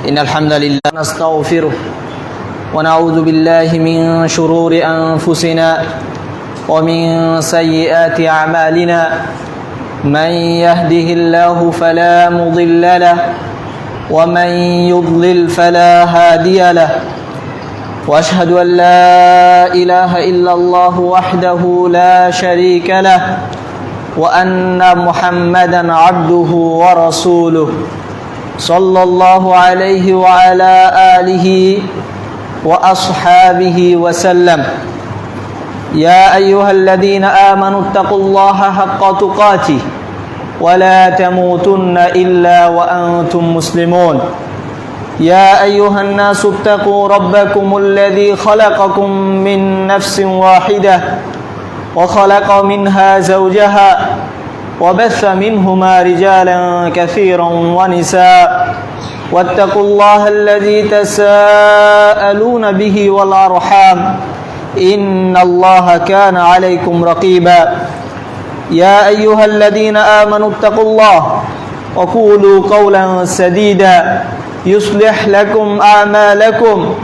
إن الحمد لله نستغفره ونعوذ بالله من شرور أنفسنا ومن سيئات أعمالنا من يهده الله فلا مضل له ومن يضلل فلا هادي له وأشهد أن لا إله إلا الله وحده لا شريك له وأن محمدا عبده ورسوله صلى الله عليه وعلى آله وأصحابه وسلم يا أيها الذين آمنوا اتقوا الله حق تقاته ولا تموتن إلا وأنتم مسلمون يا أيها الناس اتقوا ربكم الذي خلقكم من نفس واحدة وخلق منها زوجها وبث منهما رجالا كثيرا ونساء واتقوا الله الذي تساءلون به والأرحام إن الله كان عليكم رقيبا يا أيها الذين آمنوا اتقوا الله وقولوا قولا سديدا يصلح لكم أعمالكم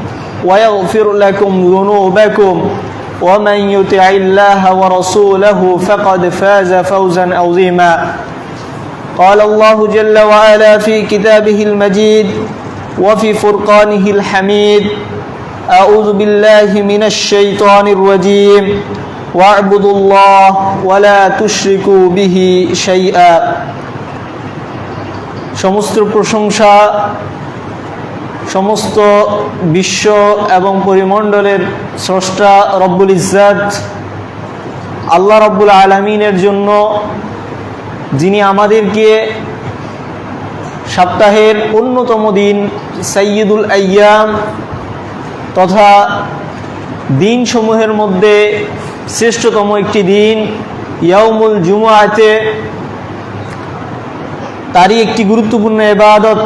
ويغفر لكم ذنوبكم ومن يطع الله ورسوله فقد فاز فوزا عظيما قال الله جل وعلا في كتابه المجيد وفي فرقانه الحميد أعوذ بالله من الشيطان الرجيم واعبدوا الله ولا تشركوا به شيئا সমস্ত প্রশংসা সমস্ত বিশ্ব এবং পরিমণ্ডলের স্রষ্টা রব্বুল ইজ্জাত আল্লাহ রব্বুল আলামিনের জন্য, যিনি আমাদেরকে সপ্তাহের অন্যতম দিন সাইয়্যিদুল আইয়াম তথা দিনসমূহের মধ্যে শ্রেষ্ঠতম একটি দিন ইয়াউমুল জুমআতে তারই একটি গুরুত্বপূর্ণ ইবাদত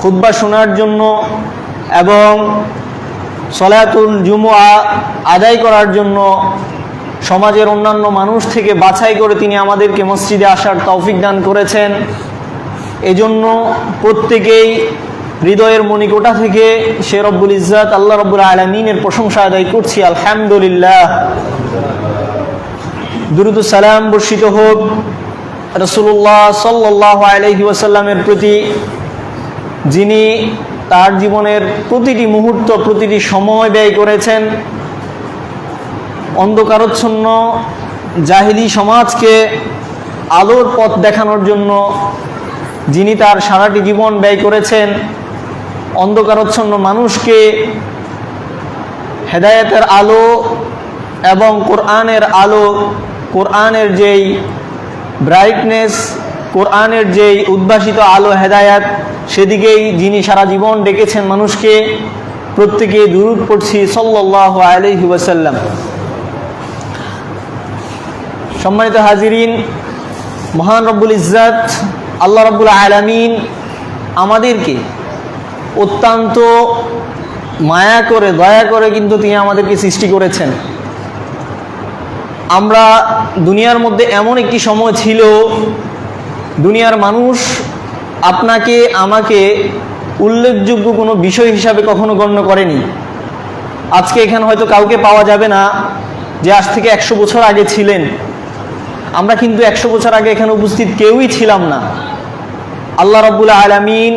খুতবা শোনার জন্য এবং সলাতুল জুমআ আদায় করার জন্য সমাজের অন্যান্য মানুষ থেকে বাছাই করে তিনি আমাদেরকে মসজিদে আসার তৌফিক দান করেছেন। এজন্য প্রত্যেকেই হৃদয়ের মণিকোটা থেকে সে রব্বুল ইজ্জাত আল্লাহ রব্বুল আলামিনের প্রশংসা আদায় করছি, আলহামদুলিল্লাহ। দুরূদ ও সালাম বর্ষিত হোক রাসূলুল্লাহ সাল্লাল্লাহু আলাইহি ওয়াসাল্লামের প্রতি, যিনি তার জীবনের প্রতিটি মুহূর্ত প্রতিটি সময় ব্যয় করেছেন অন্ধকারচ্ছন্ন জাহিলি সমাজকে আলোর পথ দেখানোর জন্য, যিনি তার সারাটি জীবন ব্যয় করেছেন অন্ধকারচ্ছন্ন মানুষকে হেদায়েতের আলো এবং কোরআনের আলো, কোরআনের যেই ব্রাইটনেস, কোরআনের যেই উদ্ভাসিত আলো হেদায়াত, সেদিকেই যিনি সারা জীবন ডেকেছেন মানুষকে। প্রত্যেকে দুরূদ পড়ছি সাল্লাল্লাহু আলাইহি ওয়াসাল্লাম। সম্মানিত হাজিরিন, মহান রব্বুল ইজ্জাত আল্লাহ রব্বুল আলামিন আমাদেরকে অত্যন্ত মায়া করে দয়া করে কিন্তু তিনি আমাদেরকে সৃষ্টি করেছেন। আমরা দুনিয়ার মধ্যে এমন একটি সময় ছিল, দুনিয়ার মানুষ আপনাকে আমাকে উল্লেখযোগ্য কোনো বিষয় হিসাবে কখনো গণ্য করেনি। আজকে এখানে হয়তো কাউকে পাওয়া যাবে না যে আজ থেকে 100 বছর আগে ছিলেন। আমরা কিন্তু 100 বছর আগে এখানে উপস্থিত কেউই ছিলাম না। আল্লাহ রাব্বুল আলামিন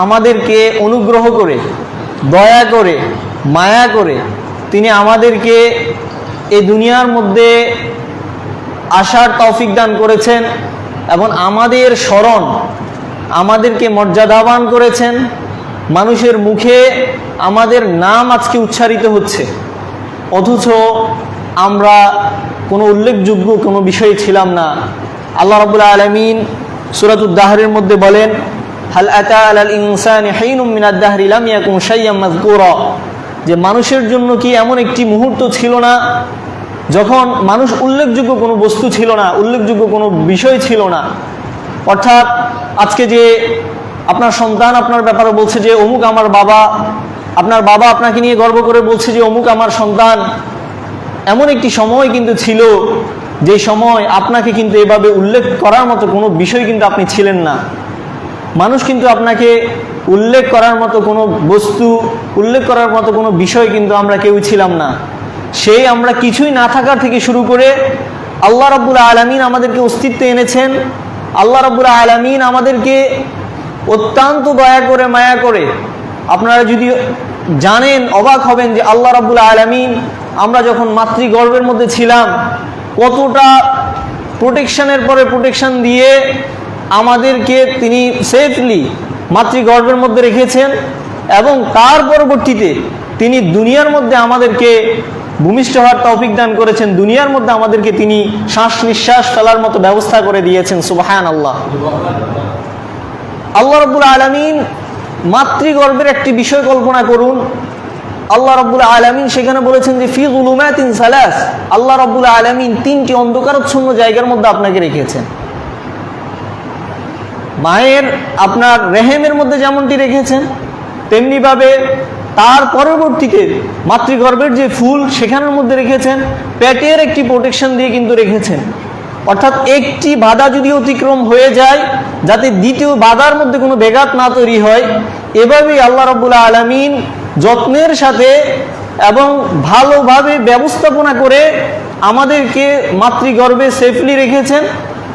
আমাদেরকে অনুগ্রহ করে, দয়া করে, মায়া করে তিনি আমাদেরকে এই দুনিয়ার মধ্যে আসার তৌফিক দান করেছেন এবং আমাদের স্মরণ, আমাদেরকে মর্যাদাবান করেছেন। মানুষের মুখে আমাদের নাম আজকে উচ্চারিত হচ্ছে, অথচ আমরা কোনো উল্লেখযোগ্য কোনো বিষয় ছিলাম না। আল্লাহ রাব্বুল আলামিন সূরাতুদ দাহরের মধ্যে বলেন, হাল আতা আলাল ইনসানি হিনুম মিনাদ দাহরি লাম ইয়াকুন শাইয়্যাম মাযকুরা, যে মানুষের জন্য কি এমন একটি মুহূর্ত ছিল না যখন মানুষ উল্লেখযোগ্য কোনো বস্তু ছিল না, উল্লেখযোগ্য কোনো বিষয় ছিল না। অর্থাৎ আজকে যে আপনার সন্তান আপনার ব্যাপারে বলছে যে অমুক আমার বাবা, আপনার বাবা আপনাকে নিয়ে গর্ব করে বলছে যে অমুক আমার সন্তান, এমন একটি সময় কিন্তু ছিল যে সময় আপনাকে কিন্তু এভাবে উল্লেখ করার মতো কোনো বিষয় কিন্তু আপনি ছিলেন না। মানুষ কিন্তু আপনাকে উল্লেখ করার মতো কোনো বস্তু, উল্লেখ করার মতো কোনো বিষয় কিন্তু আমরা কেউ ছিলাম না। সেই আমরা কিছুই না থাকার থেকে শুরু করে আল্লাহ রাব্বুল আলামিন আমাদেরকে অস্তিত্বে এনেছেন। আল্লাহ রাব্বুল আলামিন আমাদেরকে অত্যন্ত দয়া করে, মায়া করে, আপনারা যদি জানেন অবাক হবেন যে আল্লাহ রাব্বুল আলামিন আমরা যখন মাতৃগর্ভের মধ্যে ছিলাম কতটা প্রোটেকশনের পরে প্রোটেকশন দিয়ে আমাদেরকে তিনি সেফলি মাতৃগর্ভের মধ্যে রেখেছেন, এবং তার পরবর্তীতে তিনি দুনিয়ার মধ্যে আমাদেরকে ভূমিষ্ঠ হওয়ার তৌফিক দান করেছেন। দুনিয়ার মধ্যে আমাদেরকে তিনি শ্বাস নিঃশ্বাস ফেলার মতো ব্যবস্থা করে দিয়েছেন। সুবহানাল্লাহ। আল্লাহ রাব্বুল আলামিন মাতৃগর্ভের একটি বিষয় কল্পনা করুন। আল্লাহ রাব্বুল আলামিন সেখানে বলেছেন যে ফি যুলুমাতিন সালাস, আল্লাহ রাব্বুল আলামিন তিনটি অন্ধকারাচ্ছন্ন জায়গার মধ্যে আপনাকে রেখেছেন। মায়ের আপনার রেহেমের মধ্যে যেমনটি রেখেছেন, তেমনিভাবে তার পরবর্তীতে মাতৃগর্ভের যে ফুল সেখানের মধ্যে রেখেছেন, পেটের একটি প্রোটেকশন দিয়ে কিন্তু রেখেছেন। অর্থাৎ একটি বাধা যদি অতিক্রম হয়ে যায় যাতে দ্বিতীয় বাধার মধ্যে কোনো ব্যাঘাত না তৈরি হয়, এভাবেই আল্লাহ রাব্বুল আলামিন যত্নের সাথে এবং ভালোভাবে ব্যবস্থাপনা করে আমাদেরকে মাতৃগর্ভে সেফলি রেখেছেন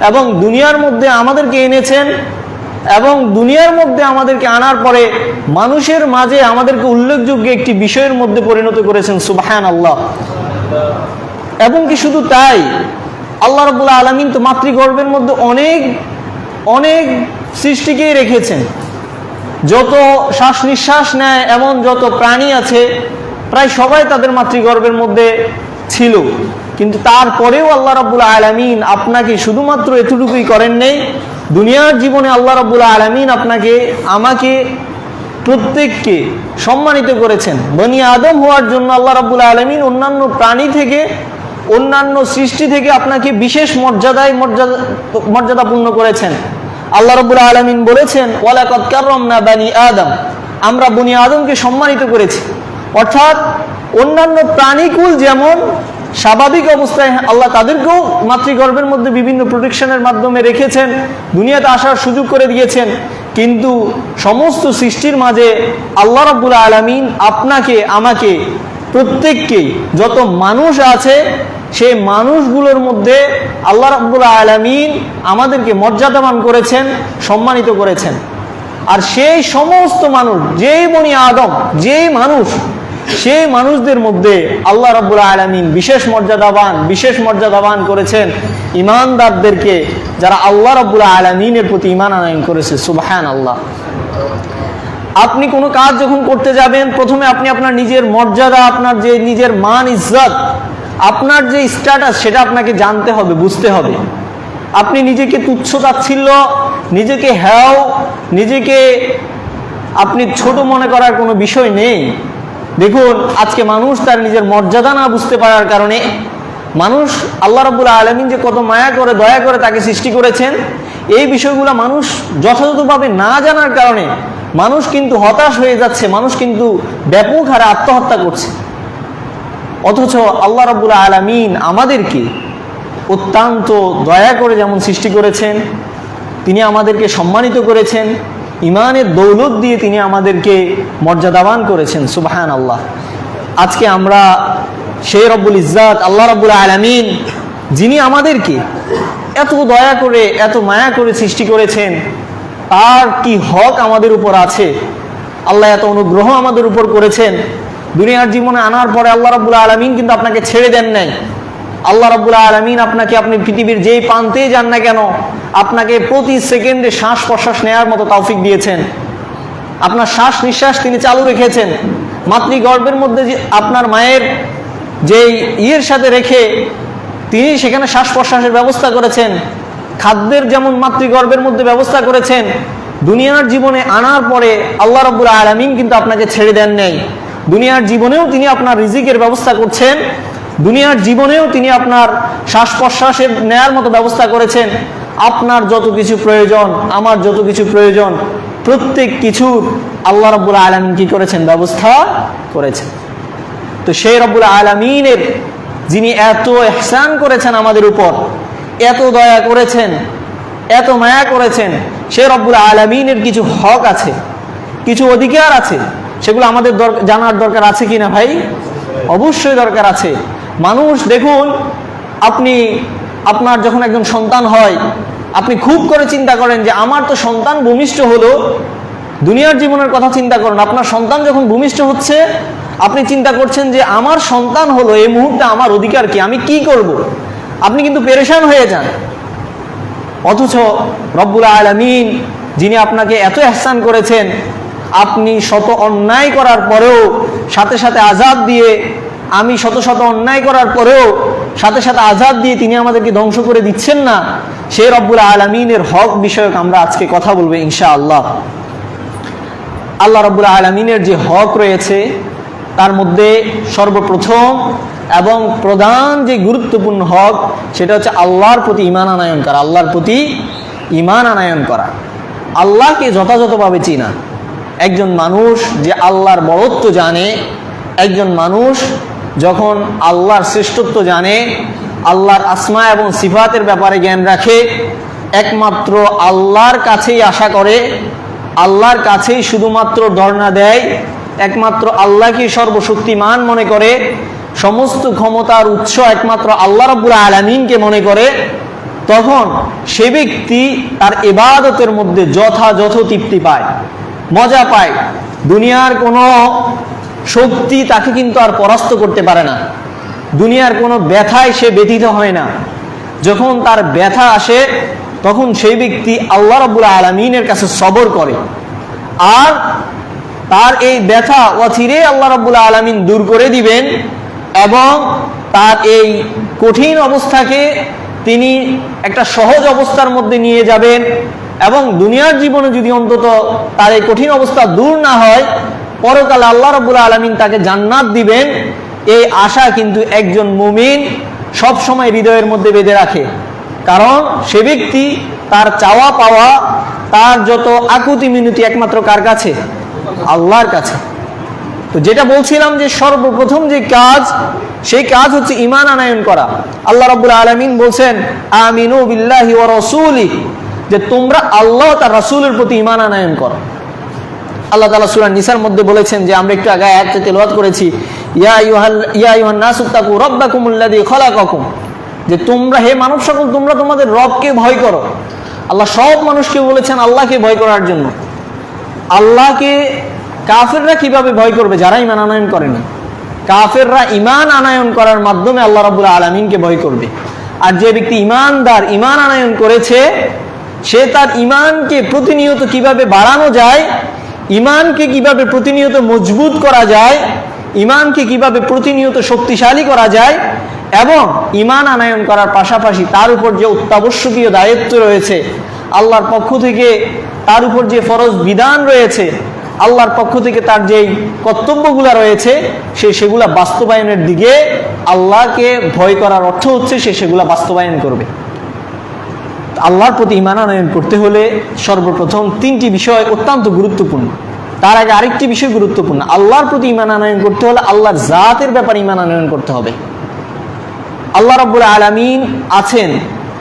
এবং দুনিয়ার মধ্যে আমাদেরকে এনেছেন, এবং দুনিয়ার মধ্যে আমাদেরকে আনার পরে মানুষের মাঝে আমাদেরকে উল্লেখযোগ্য একটি বিষয়ের মধ্যে পরিণত করেছেন। সুবহানাল্লাহ। এবং কি শুধু তাই, আল্লাহ রাব্বুল আলামিন তো মাতৃগর্ভের মধ্যে অনেক অনেক সৃষ্টিকেই রেখেছেন। যত শ্বাস নিঃশ্বাস নেয় এমন যত প্রাণী আছে প্রায় সবাই তাদের মাতৃগর্ভের মধ্যে ছিল, কিন্তু তারপরেও আল্লাহ রাব্বুল আলামিন আপনাকে শুধুমাত্র এতটুকুই করেন নেই, দুনিয়ার জীবনে আল্লাহ রাব্বুল আলামিন আপনাকে আমাকে প্রত্যেককে সম্মানিত করেছেন। বনি আদম হওয়ার জন্য আল্লাহ রাব্বুল আলামিন অন্যান্য প্রাণী থেকে, অন্যান্য সৃষ্টি থেকে আপনাকে বিশেষ মর্যাদাপূর্ণ করেছেন। আল্লাহ রাব্বুল আলামিন বলেছেন ওয়ালাকাদ কাররামনা বানি আদম, আমরা বনি আদমকে সম্মানিত করেছি। অর্থাৎ অন্যান্য প্রাণীকুল যেমন স্বাভাবিক অবস্থায় আল্লাহ তাদেরকেও মাতৃগর্ভের মধ্যে বিভিন্ন প্রোটেকশনের মাধ্যমে রেখেছেন, দুনিয়াতে আসার সুযোগ করে দিয়েছেন, কিন্তু সমস্ত সৃষ্টির মাঝে আল্লাহ রাব্বুল আলামিন আপনাকে আমাকে প্রত্যেককেই, যত মানুষ আছে সেই মানুষগুলোর মধ্যে আল্লাহ রাব্বুল আলামিন আমাদেরকে মর্যাদাবান করেছেন, সম্মানিত করেছেন। আর সেই সমস্ত মানুষ, যেই বনি আদম, যেই মানুষ, সেই মানুষদের মধ্যে আল্লাহ রাব্বুল আলামিন বিশেষ মর্যাদাবান করেছেন ঈমানদারদেরকে, যারা আল্লাহ রাব্বুল আলামিনের প্রতি ঈমান আনয়ন করেছে। সুবহানাল্লাহ। আপনি কোনো কাজ যখন করতে যাবেন, প্রথমে আপনি আপনার নিজের মর্যাদা, আপনার যে নিজের মান ইজ্জত, আপনার যে স্ট্যাটাস, সেটা আপনাকে জানতে হবে, বুঝতে হবে। আপনি নিজেকে তুচ্ছ তাচ্ছিল্য, নিজেকে হেও, নিজেকে আপনি ছোট মনে করার কোনো বিষয় নেই। দেখুন, আজকে মানুষ তার নিজের মর্যাদা না বুঝতে পারার কারণে, মানুষ আল্লাহ রাব্বুল আলামিন যে কত মায়া করে, দয়া করে তাকে সৃষ্টি করেছেন, এই বিষয়গুলো মানুষ যথাযথভাবে না জানার কারণে মানুষ কিন্তু হতাশ হয়ে যাচ্ছে, মানুষ কিন্তু ব্যাপক হারে আত্মহত্যা করছে। অথচ আল্লাহ রাব্বুল আলামিন আমাদেরকে অত্যন্ত দয়া করে যেমন সৃষ্টি করেছেন, তিনি আমাদেরকে সম্মানিত করেছেন, ইমানের দৌলত দিয়ে তিনি আমাদেরকে মর্যাদাবান করেছেন। সুবহানাল্লাহ। আজকে আমরা সেই রব্বুল ইজ্জাত আল্লাহ রাব্বুল আলামিন, যিনি আমাদেরকে এত দয়া করে, এত মায়া করে সৃষ্টি করেছেন, তার কি হক আমাদের উপর আছে। আল্লাহ এত অনুগ্রহ আমাদের উপর করেছেন। দুনিয়ার জীবনে আনার পরে আল্লাহ রাব্বুল আলামিন কিন্তু আপনাকে ছেড়ে দেন নাই। আল্লাহ রাব্বুল আলামিন আপনাকে, আপনি পৃথিবীর যেই প্রান্তেই যান না কেন, আপনাকে প্রতি সেকেন্ডে শ্বাস প্রশ্বাস নেওয়ার মতো তৌফিক দিয়েছেন। আপনার শ্বাস নিঃশ্বাস তিনি চালু রেখেছেন। মাতৃগর্ভের মধ্যে যে আপনার মায়ের যেই ইয়ের সাথে রেখে তিনি সেখানে শ্বাস প্রশ্বাসের ব্যবস্থা করেছেন, খাদ্যের যেমন মাতৃগর্ভের মধ্যে ব্যবস্থা করেছেন, দুনিয়ার জীবনে আনার পরে আল্লাহ রাব্বুল আলামিন কিন্তু আপনাকে ছেড়ে দেন নাই। দুনিয়ার জীবনেও তিনি আপনার রিজিকের ব্যবস্থা করছেন, দুনিয়ার জীবনেও তিনি আপনার শ্বাস প্রশ্বাসের নেয়ার মতো ব্যবস্থা করেছেন। আপনার যত কিছু প্রয়োজন, আমার যত কিছু প্রয়োজন, প্রত্যেক কিছু আল্লাহ রাব্বুল আলামিন কি করেছেন? ব্যবস্থা করেছেন। তো সেই রাব্বুল আলামিনের যিনি এত ইহসান করেছেন আমাদের উপর, এত দয়া করেছেন, এত মায়া করেছেন, সেই রব্বুল আলামিনের কিছু হক আছে। কিছু অধিকার আছে, সেগুলো আমাদের জানার দরকার আছে কিনা ভাই? অবশ্যই দরকার আছে। মানুষ দেখুন, আপনার যখন একজন সন্তান হয়, আপনি খুব করে চিন্তা করেন যে আমার তো সন্তান ভূমিষ্ঠ হলো। দুনিয়ার জীবনের কথা চিন্তা করেন, আপনার সন্তান যখন ভূমিষ্ঠ হচ্ছে, আপনি চিন্তা করছেন যে আমার সন্তান হলো, এই মুহূর্তে আমার অধিকার কি, আমি কি করব? আপনি কিন্তু পেরেশান হয়ে যান। অথচ রব্বুল আলামিন যিনি আপনাকে এত ইহসান করেছেন, আপনি শত অন্যায় করার পরেও সাথে সাথে আযাব দিয়ে, আমি শত শত অন্যায় করার পরেও সাথে সাথে আযাব দিয়ে তিনি আমাদেরকে ধ্বংস করে দিচ্ছেন না, সে রব্বুল আলামিনের হক বিষয়ক আমরা আজকে কথা বলবো ইনশাআল্লাহ। আল্লাহ রব্বুল আলামিনের যে হক রয়েছে তার মধ্যে সর্বপ্রথম এবং প্রধান যে গুরুত্বপূর্ণ হক, সেটা হচ্ছে আল্লাহর প্রতি ঈমান আনয়ন করা। আল্লাহর প্রতি ঈমান আনয়ন করা, আল্লাহকে যথাযথভাবে চিনা। একজন মানুষ যে আল্লাহর বড়ত্ব জানে, একজন মানুষ যখন আল্লাহর শ্রেষ্ঠত্ব জানে, আল্লাহর আসমা এবং সিফাতের ব্যাপারে জ্ঞান রাখে, একমাত্র আল্লাহর কাছেই আশা করে, আল্লাহর কাছেই শুধুমাত্র ধর্ণা দেয়, একমাত্র আল্লাহকে সর্বশক্তিমান মনে করে, সমস্ত ক্ষমতার উৎস একমাত্র আল্লাহ রাব্বুল আলামিনকে মনে করে, তখন সে ব্যক্তি তার ইবাদতের মধ্যে যথাযথ তৃপ্তি পায়, মজা পায়। দুনিয়ার কোনো শক্তি তাকে কিন্তু আর পরাস্ত করতে পারে না, দুনিয়ার কোনো ব্যথায় সে ব্যথিত হয় না। যখন তার ব্যথা আসে, তখন সেই ব্যক্তি আল্লাহ রাব্বুল আলামিনের কাছে সবর করে, আর তার এই ব্যথা অচিরে আল্লাহ রাব্বুল আলামিন দূর করে দিবেন এবং তার এই কঠিন অবস্থাকে তিনি একটা সহজ অবস্থার মধ্যে নিয়ে যাবেন। এবং দুনিয়ার জীবনে যদি অন্তত তার এই কঠিন অবস্থা দূর না হয়, পরকালে আল্লাহ রাব্বুল আলামিন তাকে জান্নাত দিবেন, এই আশা কিন্তু একজন মুমিন সব সময় হৃদয়ের মধ্যে বেঁধে রাখে। কারণ সে ব্যক্তি তার চাওয়া পাওয়া, তার যত আকুতি মিনতি একমাত্র কার কাছে? আল্লাহর কাছে। তো যেটা বলছিলাম যে সর্বপ্রথম যে কাজ, সেই কাজ হচ্ছে ঈমান আনয়ন করা। আল্লাহ রাব্বুল আলামিন বলছেন আমিনু বিল্লাহি ওয়া রাসূলিহি, যে তোমরা আল্লাহ তার রাসূলের প্রতি ঈমান আনয়ন করো। আল্লাহ তাআলা সূরা নিসার মধ্যে বলেছেন, যে আমরা একটু আগে আয়াতটা তেলাওয়াত করেছি, ইয়া আইয়ুহান নাসু তাকু রাব্বাকুমুল্লাযী খালাকাকুম, যে তোমরা, হে মানব সকল, তোমরা তোমাদের রবকে ভয় করো। আল্লাহ সব মানুষকে বলেছেন আল্লাহকে ভয় করার জন্য। আল্লাহকে কাফেররা কিভাবে ভয় করবে? যারা ঈমান আনয়ন করেনি। কাফেররা ঈমান আনয়ন করার মাধ্যমে আল্লাহ রাব্বুল আলামিনকে ভয় করবে। আর যে ব্যক্তি ঈমানদার, ঈমান আনয়ন করেছে, সে তার ঈমানকে প্রতিনিয়ত কিভাবে বাড়ানো যায়, ঈমানকে কিভাবে প্রতিনিয়ত মজবুত করা যায়, ঈমানকে কিভাবে প্রতিনিয়ত শক্তিশালী করা যায়, এবং ঈমান আনয়ন করার পাশাপাশি তার উপর যে অত্যাবশ্যকীয় দায়িত্ব রয়েছে, আল্লাহর পক্ষ থেকে তার উপর যে ফরজ বিধান রয়েছে, আল্লাহর পক্ষ থেকে তার যেই কর্তব্যগুলো রয়েছে, সেগুলা বাস্তবায়নের দিকে, আল্লাহকে ভয় করার অর্থ হচ্ছে সে সেগুলা বাস্তবায়ন করবে। আল্লাহর প্রতি ঈমান আনয়ন করতে হলে সর্বপ্রথম তিনটি বিষয় অত্যন্ত গুরুত্বপূর্ণ। তার আগে আরেকটি বিষয় গুরুত্বপূর্ণ। আল্লাহর প্রতি ঈমান আনয়ন করতে হলে আল্লাহর জাতের ব্যাপারে ঈমান আনয়ন করতে হবে। আল্লাহ রাব্বুল আলামিন আছেন,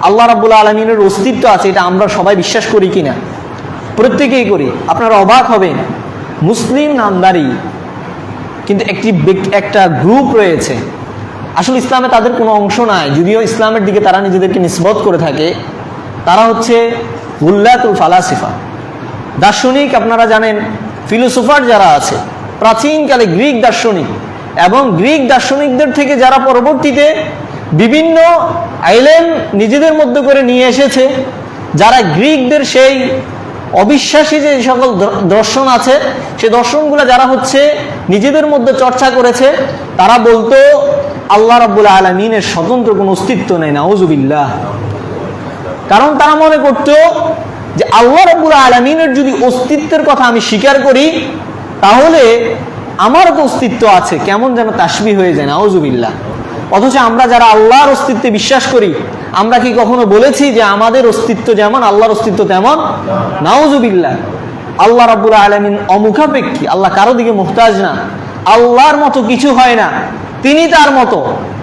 আল্লাহ রাব্বুল আলামিনের অস্তিত্ব আছে, এটা আমরা সবাই বিশ্বাস করি কিনা? প্রত্যেকেই করি। আপনারা অবাক হবেন, মুসলিম নামদারি কিন্তু একটা গ্রুপ রয়েছে, আসলে ইসলামে তাদের কোনো অংশ নাই, যদিও ইসলামের দিকে তারা নিজেদেরকে নিসবত করে থাকে। তারা হচ্ছে গুল্লাতুল ফালাসিফা, দার্শনিক। আপনারা জানেন ফিলোসোফার যারা আছে, প্রাচীনকালে গ্রিক দার্শনিক, এবং গ্রিক দার্শনিকদের থেকে যারা পরবর্তীতে বিভিন্ন আইলেম নিজেদের মধ্যে করে নিয়ে এসেছে, যারা গ্রিকদের সেই অবিশ্বাসী যে সকল দর্শন আছে, সেই দর্শনগুলো যারা হচ্ছে নিজেদের মধ্যে চর্চা করেছে, তারা বলতো আল্লাহ রাব্বুল আলামিনের স্বতন্ত্র কোনো অস্তিত্ব নেই, নাউযুবিল্লাহ। কারণ তারা মনে করতো যে আল্লাহ রাব্বুল আলামিনের যদি অস্তিত্বের কথা আমি স্বীকার করি, তাহলে আমারও তো অস্তিত্ব আছে, কেমন যেন তাসবিহ হয়ে যায়, নাউযুবিল্লাহ। অথচ আমরা যারা আল্লাহর অস্তিত্বে বিশ্বাস করি, আমরা কি কখনো বলেছি যে আমাদের অস্তিত্ব যেমন আল্লাহর অস্তিত্ব তেমন? নাউযুবিল্লাহ। আল্লাহ রাব্বুল আলামিন অমুখাপেক্ষী, আল্লাহ কারো দিকে মুহতাজ না, আল্লাহর মতো কিছু হয় না, তিনি তার মতো।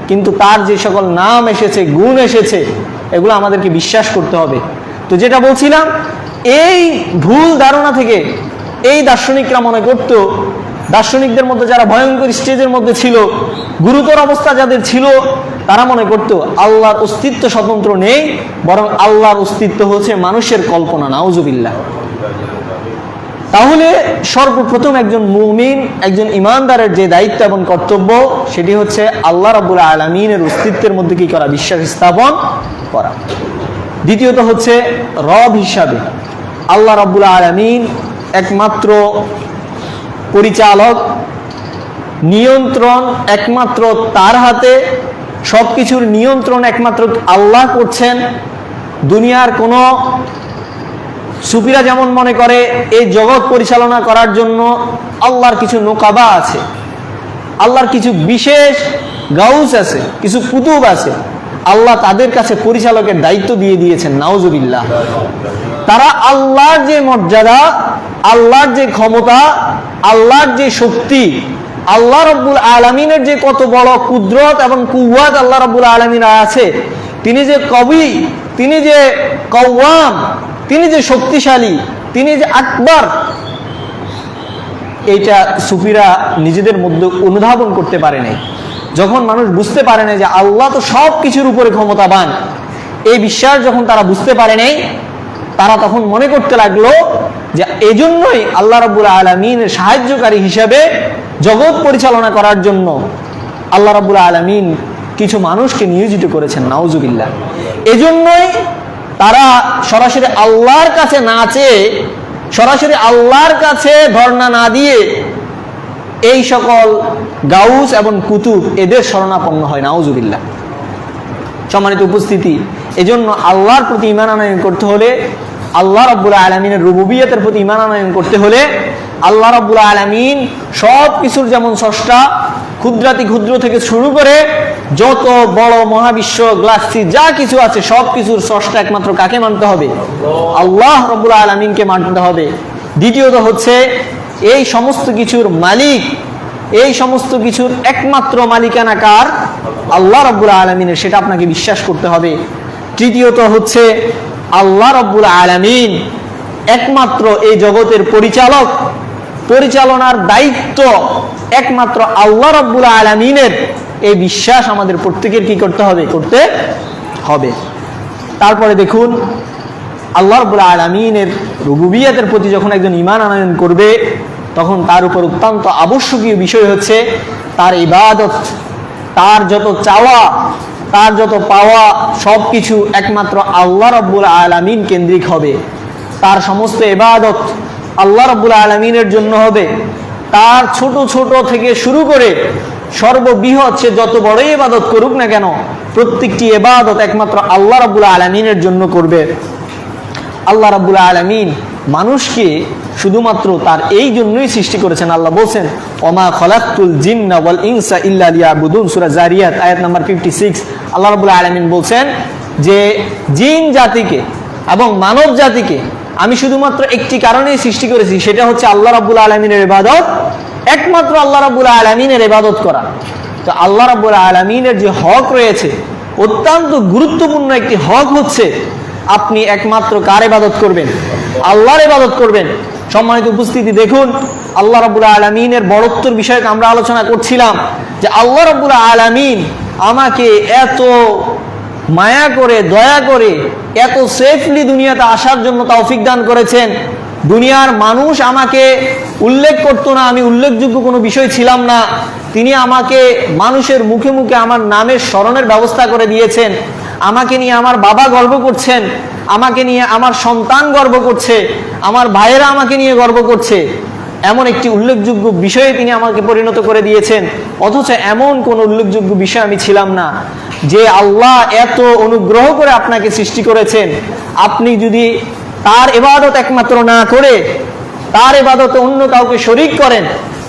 কিন্তু তার যে সকল নাম এসেছে, গুণ এসেছে, এগুলো আমাদেরকে বিশ্বাস করতে হবে। তো যেটা বলছিলাম, এই ভুল ধারণা থেকে, এই দার্শনিকরা মনে করত, দার্শনিকদের মধ্যে যারা ভয়ঙ্কর স্টেজের মধ্যে ছিল, গুরুতর অবস্থা যাদের ছিল, তারা মনে করত আল্লাহর অস্তিত্ব স্বতন্ত্র নেই, বরং আল্লাহর অস্তিত্ব হচ্ছে মানুষের কল্পনা। নাউজুবিল্লাহ। তাহলে সর্বপ্রথম একজন মুমিন, একজন ইমানদারের যে দায়িত্ব এবং কর্তব্য, সেটি হচ্ছে আল্লাহ রাব্বুল আলামিনের অস্তিত্বের মধ্যে কি করা? বিশ্বাস স্থাপন করা। দ্বিতীয়ত হচ্ছে রব হিসাবে আল্লাহ রাব্বুল আলামিন একমাত্র পরিচালক, নিয়ন্ত্রণ একমাত্র তার হাতে, সবকিছুর নিয়ন্ত্রণ একমাত্র আল্লাহ করছেন। দুনিয়ার কোনো সুফিরা যেমন মনে করে এই জগৎ পরিচালনা করার জন্য আল্লাহর কিছু নোকাবা আছে, আল্লাহর কিছু বিশেষ গাউস আছে, কিছু কুতুব আছে, আল্লাহ তাদের কাছে পরিচালকের দায়িত্ব দিয়ে দিয়েছেন। নাউজুবিল্লাহ। তারা আল্লাহর যে মর্যাদা, আল্লাহর যে ক্ষমতা, আল্লাহর যে শক্তি, আল্লাহ রাব্বুল আলামিনের যে কত বড় কুদরত এবং কুওয়াত আল্লাহ রাব্বুল আলামিনের আছে, তিনি যে কবি, তিনি যে কওয়াম, তিনি যে শক্তিশালী, তিনি যে আকবর, এইটা সুফিরা নিজেদের মধ্যে অনুধাবন করতে পারে নাই। যখন মানুষ বুঝতে পারে না যে আল্লাহ তো সব কিছুর উপরে ক্ষমতাবান, এই বিশ্বাস যখন তারা বুঝতে পারে নাই, তারা তখন মনে করতে লাগলো যে এজন্যই আল্লাহ রাব্বুল আলামিনের সাহায্যকারী হিসেবে জগৎ পরিচালনা করার জন্য আল্লাহ রাব্বুল আলামিন কিছু মানুষকে নিয়োজিত করেছেন। নাউজুবিল্লাহ। এজন্যই তারা সরাসরি আল্লাহর কাছে না চেয়ে, সরাসরি আল্লাহর কাছে ধর্ণা না দিয়ে এই সকল গাউস এবং কুতুব এদের শরণাপন্ন হয়। নাউজুবিল্লাহ। সম্মানিত উপস্থিতি, এজন্য আল্লাহর প্রতি ঈমান আনয়ন করতে হলে, আল্লাহ রাব্বুল আলামিনের রুবুবিয়তের প্রতি ঈমান আনয়ন করতে হলে, আল্লাহ রাব্বুল আলামিন সব কিছুর যেমন স্রষ্টা, ক্ষুদ্রাতি ক্ষুদ্র থেকে শুরু করে যত বড় মহাবিশ্ব, গ্যালাক্সি যা কিছু আছে, সব কিছুর স্রষ্টা একমাত্র কাকে মানতে হবে? আল্লাহ রাব্বুল আলামিনকে মানতে হবে। দ্বিতীয়ত হচ্ছে এই সমস্ত কিছুর মালিক, এই সমস্ত কিছুর একমাত্র মালিকানা কার? আল্লাহ রাব্বুল আলামিনের, সেটা আপনাকে বিশ্বাস করতে হবে। তৃতীয়ত হচ্ছে আল্লাহ রাব্বুল আলামিন একমাত্র এই জগতের পরিচালক, পরিচালনার দায়িত্ব একমাত্র আল্লাহ রাব্বুল আলামিনের, এই বিশ্বাস আমাদের প্রত্যেকের কি করতে হবে? করতে হবে। তারপরে দেখুন, আল্লাহ রাব্বুল আলামিনের রুবুবিয়তের প্রতি যখন একজন ঈমান আনয়ন করবে, তখন তার উপর অত্যন্ত আবশ্যকীয় বিষয় হচ্ছে তার ইবাদত, তার যত চাওয়া, তার যত পাওয়া, সব কিছু একমাত্র আল্লাহ রাব্বুল আলামিন কেন্দ্রিক হবে। তার সমস্ত ইবাদত আল্লাহ রাব্বুল আলামিনের জন্য হবে। তার ছোট ছোট থেকে শুরু করে সর্ববৃহৎ সে যত বড়ই ইবাদত করুক না কেন, প্রত্যেকটি ইবাদত একমাত্র আল্লাহ রাব্বুল আলামিনের জন্য করবে। আল্লাহ রাব্বুল আলামিন মানুষকে শুধুমাত্র তার এই জন্যই সৃষ্টি করেছেন। আল্লাহ বলছেন, ওমা খলাকতুল জিন্না ওয়াল ইনসা ইল্লা লিয়াবুদুন, সূরা জারিয়াত আয়াত নাম্বার 56। আল্লাহ রাব্বুল আলামিন বলছেন যে জিন জাতিকে এবং মানব জাতিকে আমি শুধুমাত্র একটি কারণেই সৃষ্টি করেছি, সেটা হচ্ছে আল্লাহ রাব্বুল আলামিনের ইবাদত, একমাত্র আল্লাহ রাব্বুল আলামিনের ইবাদত করা। তো আল্লাহ রাব্বুল আলামিনের যে হক রয়েছে, অত্যন্ত গুরুত্বপূর্ণ একটি হক হচ্ছে আপনি একমাত্র কার ইবাদত করবেন? আল্লাহর ইবাদত করবেন। সম্মানিত উপস্থিতি, দেখুন আল্লাহ রাব্বুল আলামিনের বড়ত্বের বিষয়ে আমরা আলোচনা করছিলাম যে আল্লাহ রাব্বুল আলামিন আমাকে এত মায়া করে, দয়া করে, এত সেফলি দুনিয়াতে আসার জন্য তৌফিক দান করেছেন। দুনিয়ার মানুষ আমাকে উল্লেখ করতো না, আমি উল্লেখযোগ্য কোনো বিষয় ছিলাম না, তিনি আমাকে মানুষের মুখে মুখে আমার নামের স্মরণের ব্যবস্থা করে দিয়েছেন। আমাকে নিয়ে আমার বাবা গর্ব করছেন, আমাকে নিয়ে আমার সন্তান গর্ব করছে, আমার ভাইয়েরা আমাকে নিয়ে গর্ব করছে। এমন একটি উল্লেখযোগ্য বিষয়ে তিনি আমাকে পরিণত করে দিয়েছেন। অথচ এমন কোন উল্লেখযোগ্য বিষয় আমি ছিলাম না। যে আল্লাহ এত অনুগ্রহ করে আপনাকে সৃষ্টি করেছেন, আপনি যদি তার ইবাদত একমাত্র না করে তার ইবাদতে অন্য কাউকে শরীক করেন,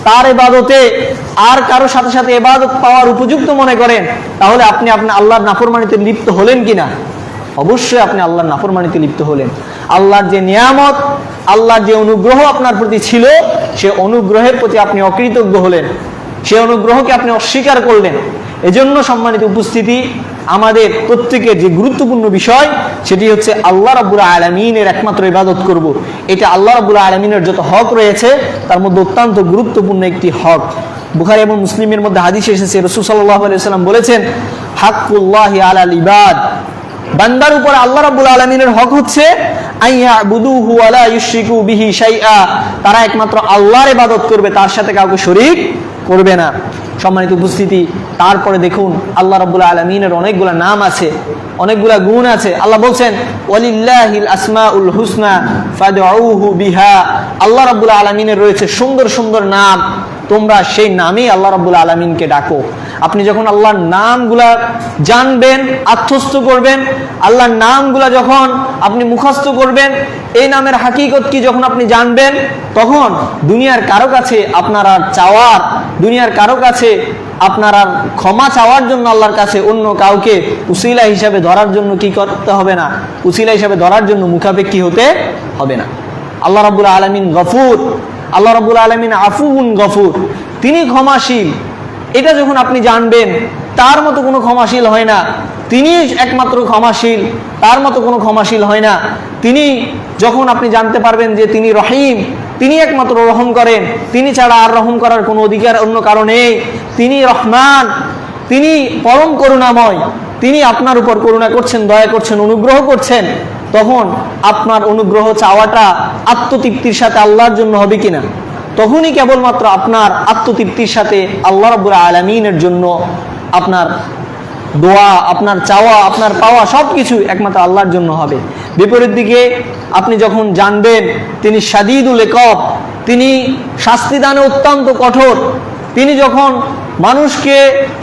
তার ইবাদতে আর কারো সাথে সাথে ইবাদত পাওয়ার উপযুক্ত মনে করেন, তাহলে আপনি আল্লাহর নাফরমানিতে লিপ্ত হলেন কিনা? অবশ্যই আপনি আল্লাহর নাফরমানিতে লিপ্ত হলেন। আল্লাহর যে নিয়ামত, আল্লাহর যে অনুগ্রহ আপনার প্রতি ছিল, সে অনুগ্রহের প্রতি আপনি অকৃতজ্ঞ হলেন। সেই অনুগ্রহকে আপনি অস্বীকার করলেন। এজন্য সম্মানিত উপস্থিতি, আমাদের প্রত্যেকের যে গুরুত্বপূর্ণ বিষয় সেটি হচ্ছে আল্লাহ রাব্বুল আলামিনের একমাত্র ইবাদত করব। এটা আল্লাহ রাব্বুল আলামিনের যত হক রয়েছে তার মধ্যে অত্যন্ত গুরুত্বপূর্ণ একটি হক। বুখারী এবং মুসলিমের মধ্যে হাদিস এসেছে, রাসূল সাল্লাল্লাহু আলাইহি ওয়াসাল্লাম বলেছেন, হাক্কুল্লাহি আলাল ইবাদ, বান্দার উপর আল্লাহ রাব্বুল আলামিনের হক হচ্ছে আইয়াবুদুহু ওয়া লা ইউশরিকু বিহি শাইআ, তারা একমাত্র আল্লাহর ইবাদত করবে, তার সাথে কাউকে শরীক করবে না। সম্মানিত উপস্থিতি, তারপরে দেখুন আল্লাহ রাব্বুল আলামিনের অনেকগুলা নাম আছে, অনেকগুলা গুণ আছে। আল্লাহ বলছেন ওয়ালিল্লাহিল আসমাউল হুসনা ফাদউহু বিহা, আল্লাহ রাব্বুল আলামিনের রয়েছে সুন্দর সুন্দর নাম, তোমরা সেই নামেই আল্লাহ রাব্বুল আলামিনকে ডাকো। আপনি যখন আল্লাহর নামগুলা জানবেন, আত্মস্থ করবেন, আল্লাহর নামগুলা যখন আপনি মুখস্থ করবেন, এই নামের হাকিকত কি যখন আপনি জানবেন, তখন দুনিয়ার কারো কাছে আপনার আর চাওয়ার, দুনিয়ার কারো কাছে আপনার আর ক্ষমা চাওয়ার জন্য আল্লাহর কাছে অন্য কাউকে উসিলা হিসাবে ধরার জন্য কি করতে হবে না, উসিলা হিসাবে ধরার জন্য মুখাপেক্ষী হতে হবে না। আল্লাহ রাব্বুল আলামিন গফুর, আল্লাহ রাব্বুল আলামিন আফুউন গফুর, তিনি ক্ষমাশীল। এটা যখন আপনি জানবেন, তার মতো কোনো ক্ষমাশীল হয় না, তিনি একমাত্র ক্ষমাশীল, তার মতো কোনো ক্ষমাশীল হয় না। তিনি যখন আপনি জানতে পারবেন যে তিনি রহিম, তিনি একমাত্র রহম করেন, তিনি ছাড়া আর রহম করার কোনো অধিকার অন্য কারণে, তিনি রহমান, তিনি পরম করুণাময়, তিনি আপনার উপর করুণা করছেন, দয়া করছেন, অনুগ্রহ করছেন, তখন আপনার অনুগ্রহ চাওয়াটা আত্মতৃপ্তির সাথে আল্লাহর জন্য হবে কিনা, তখনই কেবলমাত্র আপনার আত্মতৃপ্তির সাথে আল্লাহ রাব্বুল আলামিনের জন্য আপনার দোয়া, আপনার চাওয়া, আপনার পাওয়া সবকিছু একমাত্র আল্লাহর জন্য হবে। বিপরীত দিকে আপনি যখন জানবেন তিনি শাদীদুল ইকাব, তিনি শাস্তিদানে অত্যন্ত কঠোর, তিনি যখন মানুষকে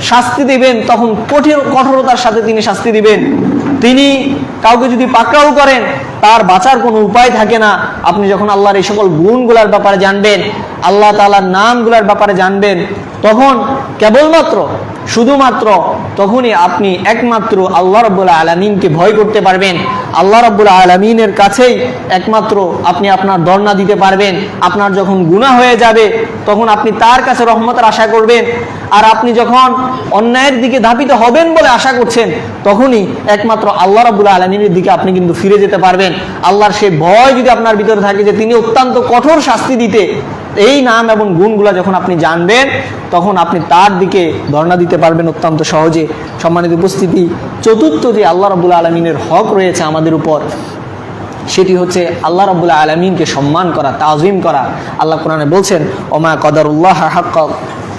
শাস্তি দিবেন তখন কঠোরতার সাথে তিনি শাস্তি দিবেন, তিনি কাউকে যদি পাকড়াও করেন তার বাঁচার কোনো উপায় থাকে না। আপনি যখন আল্লাহর এই সকল গুণগুলোর ব্যাপারে জানবেন, আল্লাহ তাআলার নামগুলোর ব্যাপারে জানবেন, তখন কেবলমাত্র শুধুমাত্র তখনই আপনি একমাত্র আল্লাহ রাব্বুল আলামিনকে ভয় করতে পারবেন। আল্লাহ রাব্বুল আলামিনের কাছেই একমাত্র আপনি আপনার ধর্ণা দিতে পারবেন। আপনার যখন গুনাহ হয়ে যাবে তখন আপনি তার কাছে রহমতের আশা করবেন, আর আপনি যখন অন্যায়ের দিকে ধাবিত হবেন বলে আশা করছেন, তখনই একমাত্র আল্লাহ রাব্বুল আলামিনের দিকে আপনি কিন্তু ফিরে যেতে পারবেন। আল্লাহর সেই ভয় যদি আপনার ভিতরে থাকে যে তিনি অত্যন্ত কঠোর শাস্তি দিতে, এই নাম এবং গুণগুলা যখন আপনি জানবেন, তখন আপনি তার দিকে ধর্ণা দিতে পারবেন অত্যন্ত সহজে। সম্মানিত উপস্থিতি, চতুর্থ যে আল্লাহ রাব্বুল আলামিনের হক রয়েছে আমাদের উপর, সেটি হচ্ছে আল্লাহ রাব্বুল আলামিনকে সম্মান করা, তাজিম করা। আল্লাহ কোরআনে বলছেন ওমা কদারুল্লাহ হাক্কা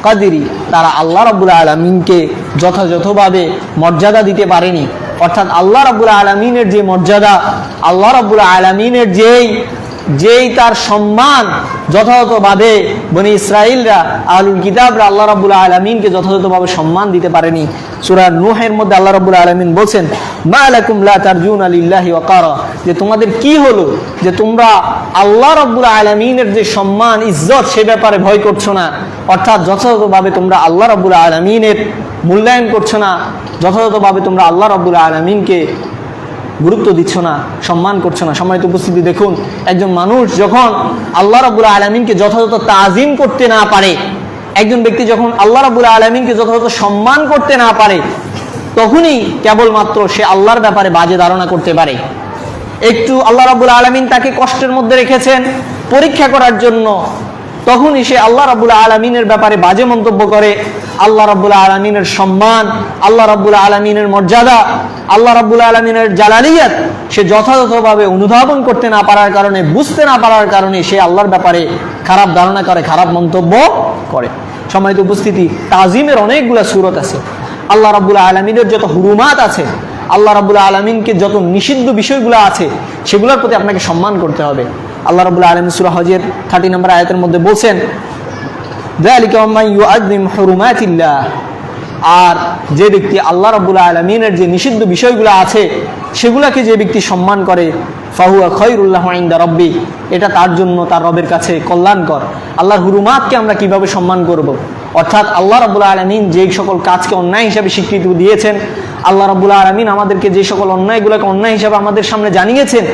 কাদিরি, তারা আল্লাহ রাব্বুল আলামিনকে যথাযথভাবে মর্যাদা দিতে পারেনি। অর্থাৎ আল্লাহ রাব্বুল আলামিনের যে মর্যাদা, আল্লাহ রাব্বুল আলামিনের যেই তার সম্মান যথাযথভাবে বনি ইসরাইলরা, আহলুল কিতাবরা আল্লাহ রাব্বুল আলামিনকে যথাযথভাবে সম্মান দিতে পারেনি। সূরা নূহের মধ্যে আল্লাহ রাব্বুল আলামিন বলছেন মা লাকুম লা তারজুনা লিল্লাহি ওয়াকারা, যে তোমাদের কি হলো যে তোমরা আল্লাহ রাব্বুল আলামিনের যে সম্মান ইজ্জত সে ব্যাপারে ভয় করছো না। অর্থাৎ যথাযথভাবে তোমরা আল্লাহ রাব্বুল আলামিনের মূল্যায়ন করছো না, যথাযথভাবে তোমরা আল্লাহ রাব্বুল আলামিনকে গুরুত্ব দিচ্ছ না, সম্মান করছো না। সম্মানিত উপস্থিতি, দেখুন একজন মানুষ যখন আল্লাহ রাব্বুল আলামিনকে যথাযথ তাজিম করতে না পারে, একজন ব্যক্তি যখন আল্লাহ রাব্বুল আলামিনকে যথাযথ সম্মান করতে না পারে, তখনই কেবলমাত্র সে আল্লাহর ব্যাপারে বাজে ধারণা করতে পারে। একটু আল্লাহ রাব্বুল আলামিন তাকে কষ্টের মধ্যে রেখেছেন পরীক্ষা করার জন্য, তখনই সে আল্লাহ রাব্বুল আলামিনের ব্যাপারে বাজে মন্তব্য করে। আল্লাহ রাব্বুল আলামিনের সম্মান, আল্লাহ রাব্বুল আলামিনের মর্যাদা, আল্লাহ রাব্বুল আলামিনের জালালিয়াত সে যথাযথভাবে অনুধাবন করতে না পারার কারণে, বুঝতে না পারার কারণে সে আল্লাহর ব্যাপারে খারাপ ধারণা করে, খারাপ মন্তব্য করে। সম্মানিত উপস্থিতি, তাজিমের অনেকগুলো সূরত আছে। আল্লাহ রাব্বুল আলামিনের যত হুরুমাত আছে, আল্লাহ রাব্বুল আলামিনকে যত নিষিদ্ধ বিষয়গুলো আছে, সেগুলোর প্রতি আপনাকে সম্মান করতে হবে। আল্লাহ রাব্বুল আলামিন সূরা হজের 30 নম্বর আয়াতের মধ্যে বলছেন যালিকা মান ইউআযযিম হুরুমাতিল্লাহ, আর যে ব্যক্তি আল্লাহ রাব্বুল আলামিনের যে নিষিদ্ধ বিষয়গুলো আছে সেগুলোকে যে ব্যক্তি সম্মান করে, ফাহুয়া খায়রুল লাহু ইনদা রাব্বি, এটা তার জন্য তার রবের কাছে কল্যাণকর। আল্লাহর হুরুমাতকে আমরা কিভাবে সম্মান করব? অর্থাৎ আল্লাহ রাব্বুল আলামিন যে সকল কাজকে অন্যায় হিসাবে স্বীকৃতি দিয়েছেন, আল্লাহ রাব্বুল আলামিন আমাদেরকে যে সকল অন্যায়গুলোকে অন্যায় হিসাবে আমাদের সামনে জানিয়েছেন,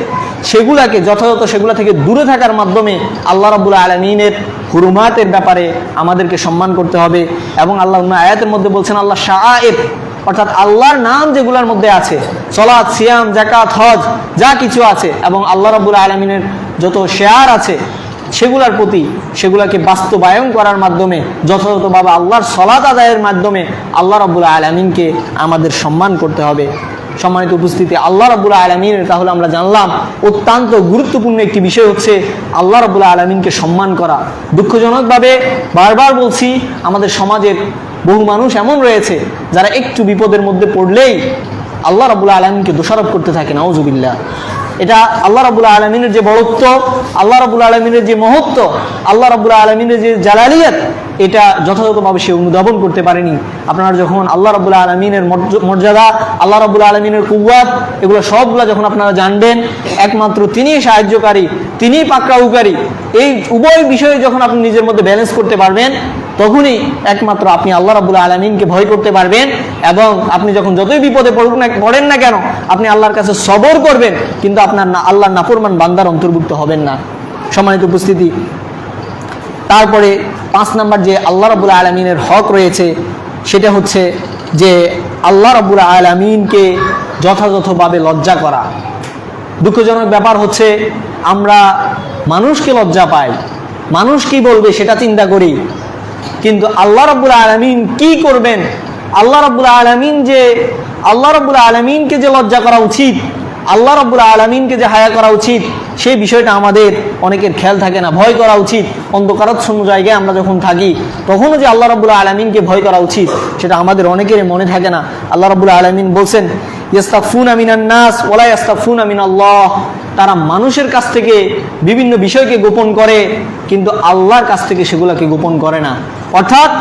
সেগুলাকে যথাযথ সেগুলা থেকে দূরে থাকার মাধ্যমে আল্লাহ রাব্বুল আলামিনের হুরুমাতের ব্যাপারে আমাদেরকে সম্মান করতে হবে। এবং আল্লাহ অন্য আয়াতের মধ্যে বলছেন, আল্লাহ শাআইর, অর্থাৎ আল্লাহর নাম যেগুলোর মধ্যে আছে, সালাত, সিয়াম, যাকাত, হজ, যা কিছু আছে, এবং আল্লাহ রাব্বুল আলামিনের যত শেয়ার আছে সেগুলোর প্রতি সেগুলোকে বাস্তবায়ন করার মাধ্যমে যথাযথভাবে আল্লাহর সালাত আদায়ের মাধ্যমে আল্লাহ রাব্বুল আলামিনকে আমাদের সম্মান করতে হবে। সম্মানিত উপস্থিতি, আল্লাহ রাব্বুল আলামিনের তাহলে আমরা জানলাম অত্যন্ত গুরুত্বপূর্ণ একটি বিষয় হচ্ছে আল্লাহ রাব্বুল আলামিনকে সম্মান করা। দুঃখজনকভাবে বারবার বলছি, আমাদের সমাজের বহু মানুষ এমন রয়েছে যারা একটু বিপদের মধ্যে পড়লেই আল্লাহ রাব্বুল আলামিনকে দোষারোপ করতে থাকে, নাউজুবিল্লাহ। এটা আল্লাহ রাব্বুল আলামিনের যে বড়ত্ব, আল্লাহ রাব্বুল আলামিনের যে মহত্ব, আল্লাহ রাব্বুল আলামিনের যে জালালিয়াত, এটা যথাযথভাবে সে অনুধাবন করতে পারেনি। আপনারা যখন আল্লাহ রাব্বুল আলামিনের মর্যাদা, আল্লাহ রাব্বুল আলামিনের কুওয়াত, এগুলো সবগুলো যখন আপনারা জানবেন, একমাত্র তিনিই সাহায্যকারী, তিনিই পাকড়াউকারী, এই উভয় বিষয়ে যখন আপনি নিজের মধ্যে ব্যালেন্স করতে পারবেন, তখনই একমাত্র আপনি আল্লাহ রাব্বুল আলামিনকে ভয় করতে পারবেন। এবং আপনি যখন যতই বিপদে পড়েন না কেন, আপনি আল্লাহর কাছে সবর করবেন, কিন্তু আপনার আল্লাহর নাফরমান বান্দার অন্তর্ভুক্ত হবেন না। সম্মানিত উপস্থিতি, তারপরে 5 নাম্বার যে আল্লাহ রাব্বুল আলামিনের হক রয়েছে, সেটা হচ্ছে যে আল্লাহ রাব্বুল আলামিনকে যথাযথভাবে লজ্জা করা। দুঃখজনক ব্যাপার হচ্ছে আমরা মানুষকে লজ্জা পাই, মানুষ কি বলবে সেটা চিন্তা করি, কিন্তু আল্লাহ রাব্বুল আলামিন কি করবেন, আল্লাহ রাব্বুল আলামিনকে যে লজ্জা করা উচিত, আল্লাহ রাব্বুল আলামিনকে যে হায়া করা উচিত, সেই বিষয়টা আমাদের অনেকের খেয়াল থাকে না। ভয় করা উচিত, অন্ধকারাচ্ছন্ন জায়গায় আমরা যখন থাকি তখনও যে আল্লাহ রাব্বুল আলামিনকে ভয় করা উচিত, সেটা আমাদের অনেকের মনে থাকে না। আল্লাহ রাব্বুল আলামিন বলছেন, ইয়াস্তাগফুনা মিনান নাস ওয়ালা ইয়াস্তাগফুনা মিনাল্লাহ, তারা মানুষের কাছ থেকে বিভিন্ন বিষয়কে গোপন করে, কিন্তু আল্লাহর কাছ থেকে সেগুলোকে গোপন করে না। অর্থাৎ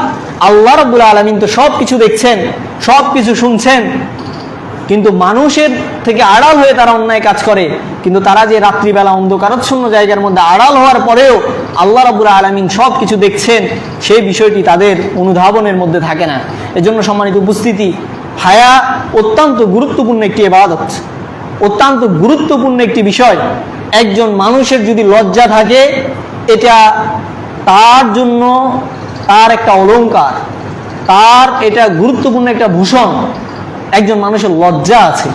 আল্লাহ রাব্বুল আলামিন তো সব কিছু দেখছেন, সব কিছু শুনছেন, কিন্তু মানুষের থেকে আড়াল হয়ে তারা অন্যায় কাজ করে। কিন্তু তারা যে রাত্রিবেলা অন্ধকারাচ্ছন্ন জায়গার মধ্যে আড়াল হওয়ার পরেও আল্লাহ রাব্বুল আলামিন সব কিছু দেখছেন, সেই বিষয়টি তাদের অনুধাবনের মধ্যে থাকে না। এজন্য সম্মানিত উপস্থিতি, হায়া অত্যন্ত গুরুত্বপূর্ণ একটি ইবাদত, অত্যন্ত গুরুত্বপূর্ণ একটি বিষয়। একজন মানুষের যদি লজ্জা থাকে, এটা তার জন্য তার একটা অলংকার, তার এটা গুরুত্বপূর্ণ একটা ভূষণ। একজন মানুষের লজ্জা আছে,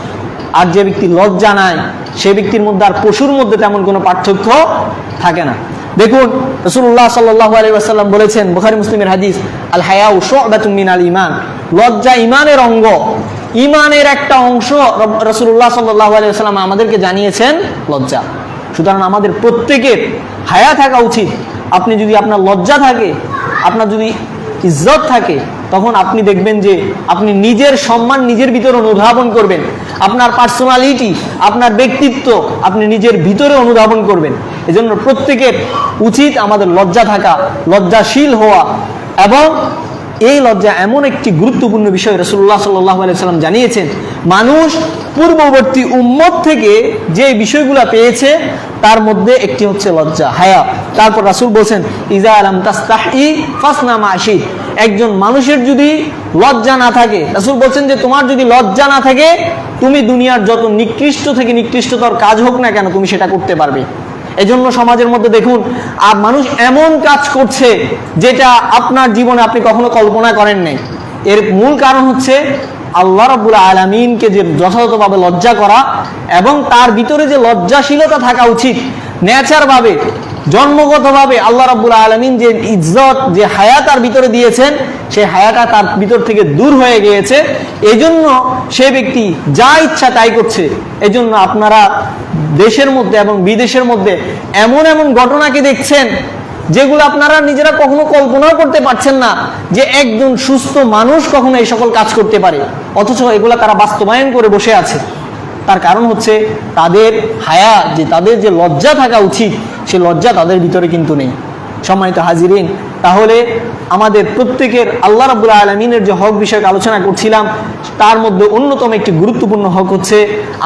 আর যে ব্যক্তি লজ্জা নাই, সে ব্যক্তির মধ্যে আর পশুর মধ্যে তেমন কোনো পার্থক্য থাকে না। দেখুন, রাসূলুল্লাহ সাল্লাল্লাহু আলাইহি ওয়াসাল্লাম বলেছেন, বুখারী মুসলিমের হাদিস, আল হায়াউ শু'বাতুম মিনাল ঈমান, লজ্জা ঈমানের অঙ্গ, ঈমানের একটা অংশ রাসূলুল্লাহ সাল্লাল্লাহু আলাইহি ওয়াসাল্লাম আমাদেরকে জানিয়েছেন লজ্জা। সুতরাং আমাদের প্রত্যেকের হায়া থাকা উচিত। আপনি যদি আপনার লজ্জা থাকে, আপনার যদি ইজ্জত থাকে, তখন আপনি দেখবেন যে আপনি নিজের সম্মান নিজের ভিতরে অনুধাবন করবেন, আপনার পার্সোনালিটি, আপনার ব্যক্তিত্ব আপনি নিজের ভিতরে অনুধাবন করবেন। এজন্য প্রত্যেকের উচিত আমাদের লজ্জা থাকা, লজ্জাশীল হওয়া। এবং এই লজ্জা এমন একটি গুরুত্বপূর্ণ বিষয়, রাসূলুল্লাহ সাল্লাল্লাহু আলাইহি ওয়াসাল্লাম জানিয়েছেন, মানুষ পূর্ববর্তী উম্মত থেকে যে বিষয়গুলো পেয়েছে তার মধ্যে একটি হচ্ছে লজ্জা, হায়া। তারপর রাসূল বলেছেন, ইজা লাম তাস্তাহি ফাসনা মা শিত, একজন মানুষের যদি লজ্জা না থাকে, রাসূল বলছেন যে তোমার যদি লজ্জা না থাকে, তুমি দুনিয়ার যত নিকৃষ্ট থেকে নিকৃষ্টতর কাজ হোক না কেন, তুমি সেটা করতে পারবে। এজন্য সমাজের মধ্যে দেখুন, আর মানুষ এমন কাজ করছে যেটা আপনার জীবনে আপনি কখনো কল্পনা করেন নাই। এর মূল কারণ হচ্ছে আল্লাহ রাব্বুল আলামিনকে যে যথাযথভাবে লজ্জা করা, এবং তার ভিতরে যে লজ্জাশীলতা থাকা উচিত, নেচারভাবে, জন্মগতভাবে আল্লাহ রাব্বুল আলামিন যে ইজ্জত, যে হায়া তার ভিতরে দিয়েছেন, সেই হায়াটা তার ভিতর থেকে দূর হয়ে গিয়েছে। এজন্য সে ব্যক্তি যা ইচ্ছা তাই করছে। এজন্য আপনারা দেশের মধ্যে এবং বিদেশের মধ্যে এমন এমন ঘটনাকে দেখছেন যেগুলো আপনারা নিজেরা কখনো কল্পনাও করতে পারছেন না, যে একজন সুস্থ মানুষ কখনো এই সকল কাজ করতে পারে, অথচ এগুলা তারা বাস্তবায়ন করে বসে আছে। তার কারণ হচ্ছে তাদের হায়া, যে তাদের যে লজ্জা থাকা উচিত, সে লজ্জা তাদের ভিতরে কিন্তু নেই। সম্মানিত হাজিরিন, তাহলে আমাদের প্রত্যেকের আল্লাহ রাব্বুল আলামিনের যে হক বিষয়ক আলোচনা করছিলাম, তার মধ্যে অন্যতম একটি গুরুত্বপূর্ণ হক হচ্ছে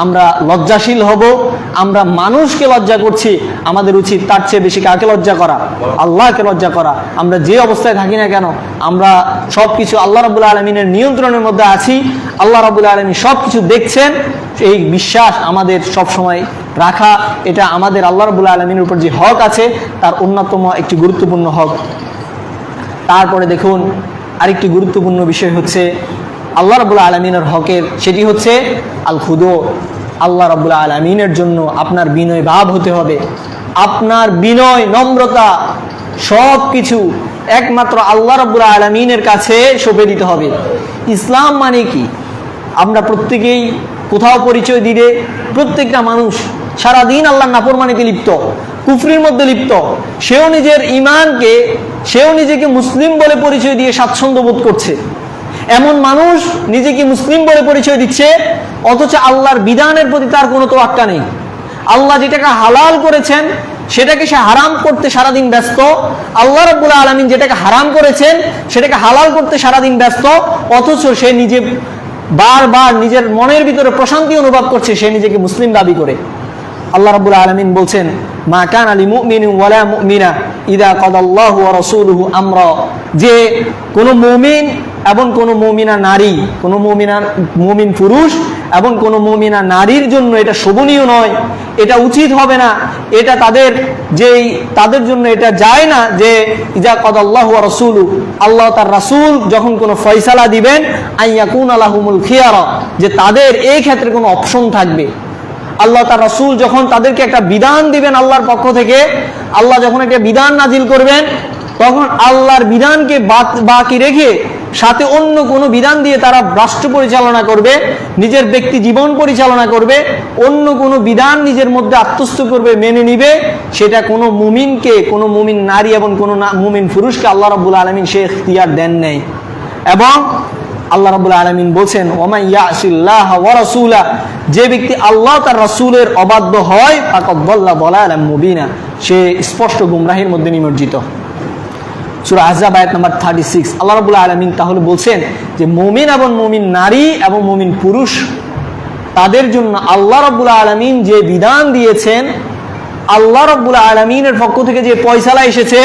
আমরা লজ্জাশীল হব। আমরা মানুষকে লজ্জা করছি, আমাদের উচিত তার চেয়ে বেশি কাকে লজ্জা করা? আল্লাহকে লজ্জা করা। আমরা যে অবস্থায় থাকি না কেন, আমরা সব কিছু আল্লাহ রাব্বুল আলামিনের নিয়ন্ত্রণের মধ্যে আছি। আল্লাহ রাব্বুল আলামিন সব কিছু দেখছেন, এই বিশ্বাস আমাদের সব সময় রাখা, এটা আমাদের আল্লাহ রাব্বুল আলামিনের উপর যে হক আছে তার অন্যতম একটি গুরুত্বপূর্ণ হক। তারপরে দেখুন, আরেকটি গুরুত্বপূর্ণ বিষয় হচ্ছে আল্লাহ রাব্বুল আলামিনের হকের, সেটি হচ্ছে আল খুদু। আল্লাহ রাব্বুল আলামিনের জন্য আপনার বিনয় ভাব হতে হবে। আপনার বিনয়, নম্রতা সব কিছু একমাত্র আল্লাহ রাব্বুল আলামিনের কাছে সঁপে দিতে হবে। ইসলাম মানে কি? আমরা প্রত্যেকেই কোথাও পরিচয় দিলে প্রত্যেকটা মানুষ সারাদিন আল্লাহর নাফরমানিতে লিপ্ত, কুফরির মধ্যে লিপ্ত। সেও নিজের ইমানকে, সেও নিজেকে মুসলিম বলে পরিচয় দিয়ে স্বাচ্ছন্দ্য বোধ করছে। এমন মানুষ নিজেকে মুসলিম বলে পরিচয় দিচ্ছে, অথচ আল্লাহর বিধানের প্রতি তার কোনো তোয়াক্কা নেই। আল্লাহ যেটাকে হালাল করেছেন সেটাকে সে হারাম করতে সারাদিন ব্যস্ত। আল্লাহ রাব্বুল আলামিন যেটাকে হারাম করেছেন সেটাকে হালাল করতে সারাদিন ব্যস্ত, অথচ সে নিজে বারবার নিজের মনের ভিতরে প্রশান্তি অনুভব করছে, সে নিজেকে মুসলিম দাবি করে। আল্লাহ রাব্বুল আলামিন বলছেন, মা কানা লিমুমিনিন ওয়ালা মুমিনা ইযা কাদাল্লাহু ওয়া রাসূলুহু আমরা, যে কোনো মুমিন এবং কোনো মুমিনা নারী, কোনো মুমিন পুরুষ এবং কোনো মুমিনা নারীর জন্য এটা শোভনীয় নয়, এটা উচিত হবে না, এটা তাদের জন্য এটা যায় না যে ইযা কাদাল্লাহু ওয়া রাসূলুহু, আল্লাহ তার রাসূল যখন কোনো ফয়সালা দিবেন, আইয়াকুনা লাহুমুল খিয়ারা, যে তাদের এই ক্ষেত্রে কোনো অপশন থাকবে। আল্লাহ তার রাসূল যখন তাদেরকে একটা বিধান দিবেন আল্লাহর পক্ষ থেকে, আল্লাহ যখন একটা বিধান নাজিল করবেন, তখন আল্লাহর বিধানকে বাকি রেখে সাথে অন্য কোনো বিধান দিয়ে তারা রাষ্ট্র পরিচালনা করবে, নিজের ব্যক্তি জীবন পরিচালনা করবে, অন্য কোনো বিধান নিজের মধ্যে আত্মস্থ করবে, মেনে নিবে, সেটা কোনো মুমিনকে, কোনো মুমিন নারী এবং কোনো মুমিন পুরুষকে আল্লাহ রাব্বুল আলামিন সে ইখতিয়ার দেন নাই। এবং আল্লাহ রাব্বুল আলামিন বলছেন, ওয়ামান ইয়াসিল্লাহ ওয়া রাসূলা, যে ব্যক্তি আল্লাহ তার রাসূলের অবাধ্য হয়, ফাকাদ দাল্লা দালালাম মুবিনা, সে স্পষ্ট গুমরাহির মধ্যে নিমজ্জিত। সূরা আহজাব আয়াত নাম্বার 36। আল্লাহ রাব্বুল আলামিন তাহলে বলছেন যে মুমিন এবং মুমিন নারী এবং মুমিন পুরুষ, তাদের জন্য আল্লাহ রাব্বুল আলামিন যে বিধান দিয়েছেন, আল্লাহ রাব্বুল আলামিনের পক্ষ থেকে যে ফয়সালা এসেছে,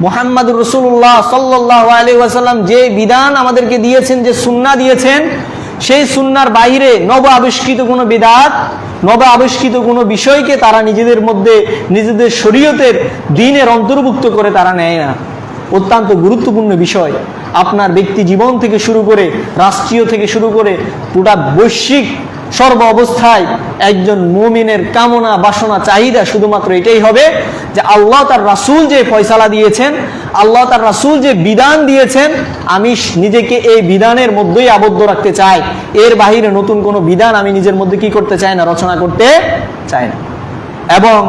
মুহাম্মদুর রাসূলুল্লাহ সাল্লাল্লাহু আলাইহি ওয়াসাল্লাম যে বিধান আমাদেরকে দিয়েছেন, যে সুন্নাহ দিয়েছেন, সেই সুন্নাহর বাইরে নব আবিষ্কৃত কোনো বিদআত, নব আবিষ্কৃত কোনো বিষয়কে তারা নিজেদের মধ্যে, নিজেদের শরীয়তের দ্বীনের অন্তর্ভুক্ত করে তারা নেয় না। অত্যন্ত গুরুত্বপূর্ণ বিষয়। আপনার ব্যক্তি জীবন থেকে শুরু করে, রাষ্ট্রীয় থেকে শুরু করে, গোটা বৈশ্বিক সর্ব অবস্থায় একজন মুমিনের কামনা, বাসনা, চাহিদা শুধুমাত্র এটাই হবে যে আল্লাহ তার রাসূল যে ফয়সালা দিয়েছেন, আল্লাহ তার রাসূল যে বিধান দিয়েছেন, আমি নিজেকে এই বিধানের মধ্যেই আবদ্ধ রাখতে চাই। এর বাহিরে নতুন কোনো বিধান আমি নিজের মধ্যে কি করতে চাই না, রচনা করতে চাই না। এবং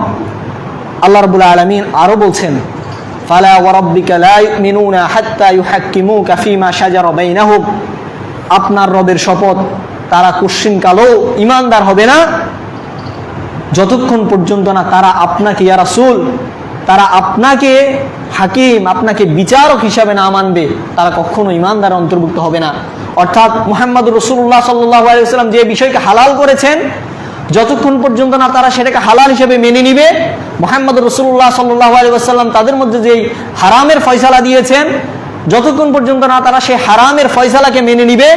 আল্লাহ রাব্বুল আলামিন আরো বলছেন, ফালা ওয়া রাব্বিকা লা ইউমিনুনা হাত্তা ইউহাক্কিমুকা ফীমা শাজারা বাইনাহুম, আপনার রবের শপথ, তারা কোশ্চিনকালেও ইমানদার হবে না যতক্ষণ পর্যন্ত না তারা আপনাকে, ইয়া রাসূল, তারা আপনাকে হাকিম, আপনাকে বিচারক হিসাবে না মানবে, তারা কখনো ইমানদার অন্তর্ভুক্ত হবে না। অর্থাৎ মুহাম্মদুর রাসূলুল্লাহ সাল্লাল্লাহু আলাইহি ওয়াসাল্লাম যে বিষয়কে হালাল করেছেন, যতক্ষণ পর্যন্ত না তারা সেটাকে হালাল হিসেবে মেনে নিবে, মুহাম্মদুর রাসূলুল্লাহ সাল্লাল্লাহু আলাইহি ওয়াসাল্লাম তাদের মধ্যে যেই হারামের ফয়সালা দিয়েছেন, যতক্ষণ পর্যন্ত না তারা সেই হারামের ফয়সালাকে মেনে নিবে,